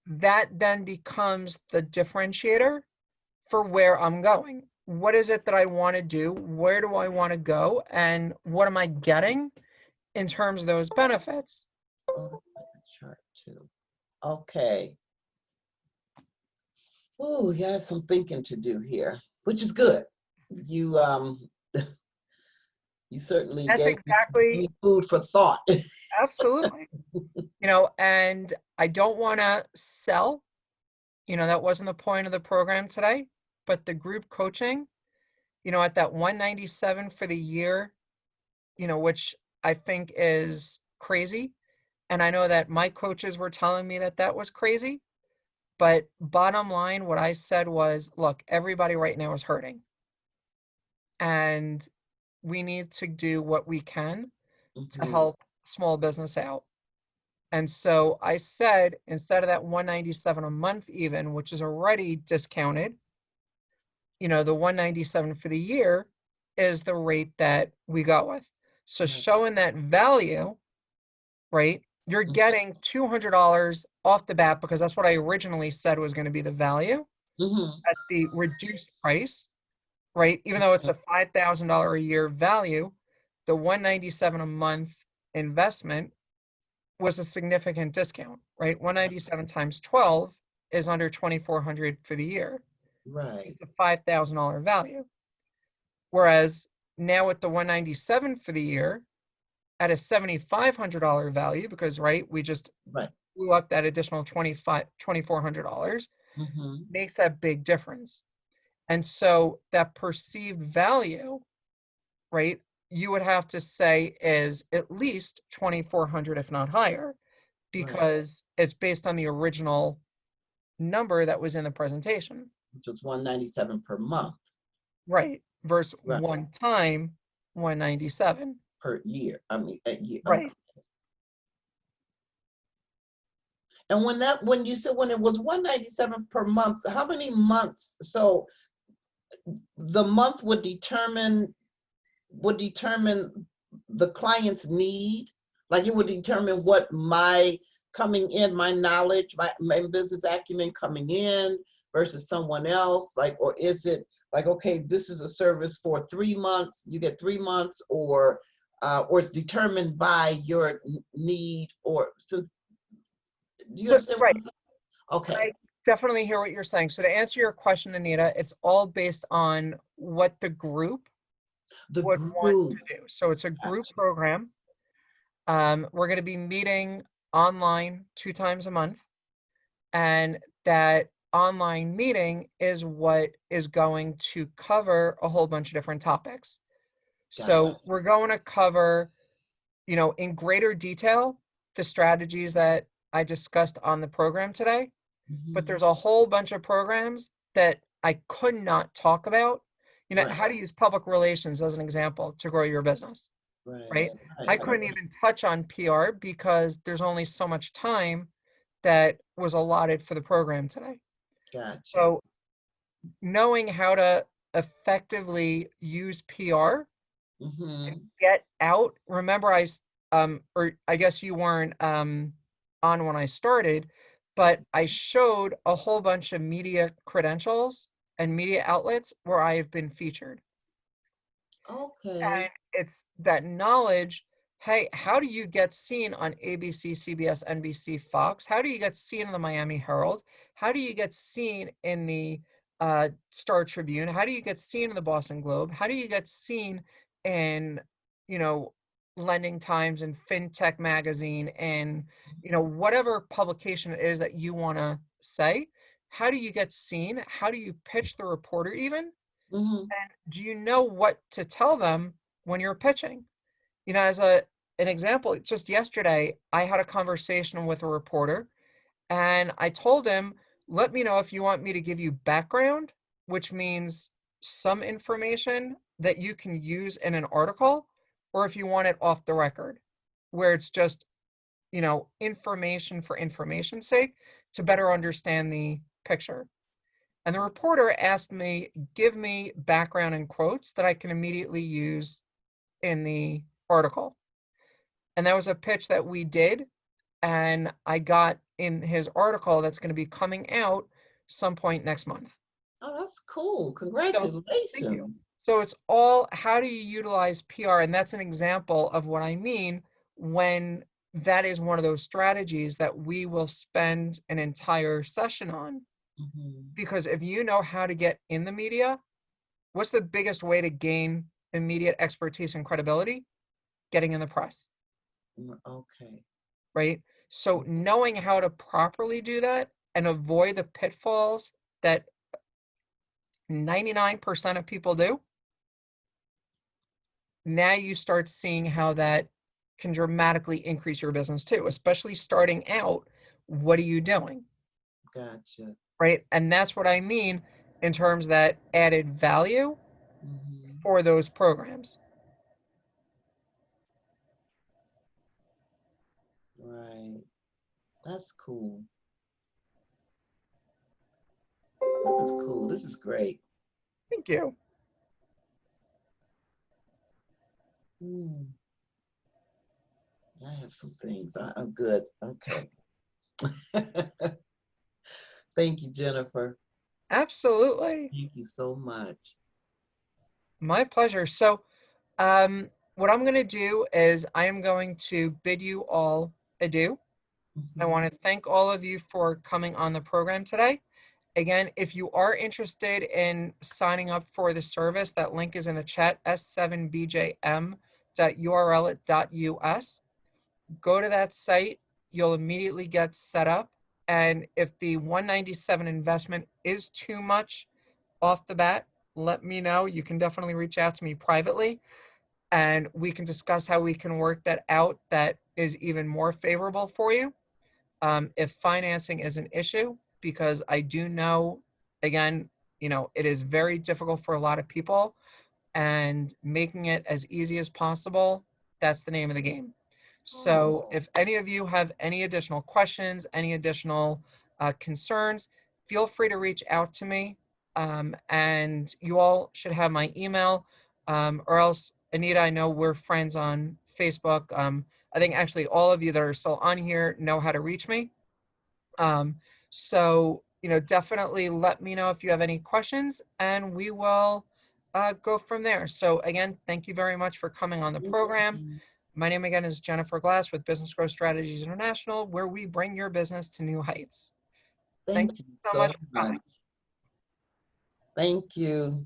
that then becomes the differentiator for where I'm going. What is it that I want to do? Where do I want to go? And what am I getting in terms of those benefits? Oh, that's like the chart too. Okay. Oh, you have some thinking to do here, which is good. You you certainly That's gave exactly, me food for thought. absolutely. And I don't want to sell, that wasn't the point of the program today, but the group coaching, at that 197 for the year, which I think is crazy. And I know that my coaches were telling me that that was crazy. But bottom line, what I said was, look, everybody right now is hurting. And we need to do what we can to Mhm. help small business out. And so I said, instead of that 197 a month even, which is already discounted, the 197 for the year is the rate that we go with. So Right. showing that value, right? You're getting $200 off the bat because that's what I originally said was going to be the value Mhm. at the reduced price, right? Even though it's a $5,000 a year value, the 197 a month investment was a significant discount, right? 197 times 12 is under 2,400 for the year. Right. It's a $5,000 value. Whereas now with the 197 for the year at a $7,500 value, because right, we just Right. blew up that additional $2,400, Mhm. makes that big difference. And so that perceived value, right, you would have to say is at least 2,400, if not higher, Right. because it's based on the original number that was in the presentation. Which was 197 per month. Right. Versus Right. one time 197. Per year. I mean, a year. Right. Okay. And when you said when it was 197 per month, how many months? So the month would determine the client's need. Like it would determine what my coming in, my knowledge, my business acumen coming in versus someone else. Like, or is it like, okay, this is a service for 3 months, you get 3 months, or it's determined by your need, or since, do you So, understand what right. I'm saying? Okay. I definitely hear what you're saying. So to answer your question, Anita, it's all based on what the group The would want group. to do. So it's a group Gotcha. program. We're going to be meeting online 2 times a month, and that online meeting is what is going to cover a whole bunch of different topics. So Gotcha. we're going to cover, in greater detail, the strategies that I discussed on the program today. But there's Mhm. a whole bunch of programs that I could not talk about. Right, How to use public relations as an example to grow your business, right, right? I right. couldn't even touch on PR because there's only so much time that was allotted for the program today. Gotcha. So knowing how to effectively use PR, Mm-hmm. get out. Remember, or I guess you weren't on when I started, but I showed a whole bunch of media credentials and media outlets where I have been featured. Okay. And it's that knowledge. Hey, how do you get seen on ABC, CBS, NBC, Fox? How do you get seen in the Miami Herald? How do you get seen in the Star Tribune? How do you get seen in the Boston Globe? How do you get seen in, you know, Lending Times and FinTech Magazine and, whatever publication it is that you want to say? How do you get seen? How do you pitch the reporter even? Mm-hmm. And do you know what to tell them when you're pitching? As an example, just yesterday, I had a conversation with a reporter and I told him, let me know if you want me to give you background, which means some information that you can use in an article, or if you want it off the record, where it's just, information for information's sake to better understand the picture. And the reporter asked me, give me background and quotes that I can immediately use in the article. And that was a pitch that we did. And I got in his article that's going to be coming out some point next month. Oh, that's cool. So thank you. Congratulations. So it's all, how do you utilize PR? And that's an example of what I mean when that is one of those strategies that we will spend an entire session on. Mm-hmm. Because if you know how to get in the media, what's the biggest way to gain immediate expertise and credibility? Getting in the press, Okay. right? So knowing how to properly do that and avoid the pitfalls that 99% of people do, now you start seeing how that can dramatically increase your business too, especially starting out. What are you doing? Gotcha. Right? And that's what I mean in terms that added value Mm-hmm. for those programs. Right. That's cool. This is cool. This is great. Thank you. Mm. I have some things. I'm good. Okay. Thank you, Jennifer. Absolutely. Thank you so much. My pleasure. So, what I'm going to do is I am going to bid you all adieu. I Mhm. want to thank all of you for coming on the program today. Again, if you are interested in signing up for the service, that link is in the chat, s7bjm.url.us. Go to that site. You'll immediately get set up. And if the 197 investment is too much off the bat, let me know. You can definitely reach out to me privately and we can discuss how we can work that out that is even more favorable for you. If financing is an issue, because I do know, again, it is very difficult for a lot of people, and making it as easy as possible, that's the name of the game. So Oh, if any of you have any additional questions, any additional concerns, feel free to reach out to me. And you all should have my email, or else, Anita, I know we're friends on Facebook. I think actually all of you that are still on here know how to reach me. Um, so, definitely let me know if you have any questions and we will go from there. So again, thank you very much for coming on the thank program. you. My name again is Jennifer Glass with Business Growth Strategies International, where we bring your business to new heights. Thank Thank you you so much so for much. coming. Thank you.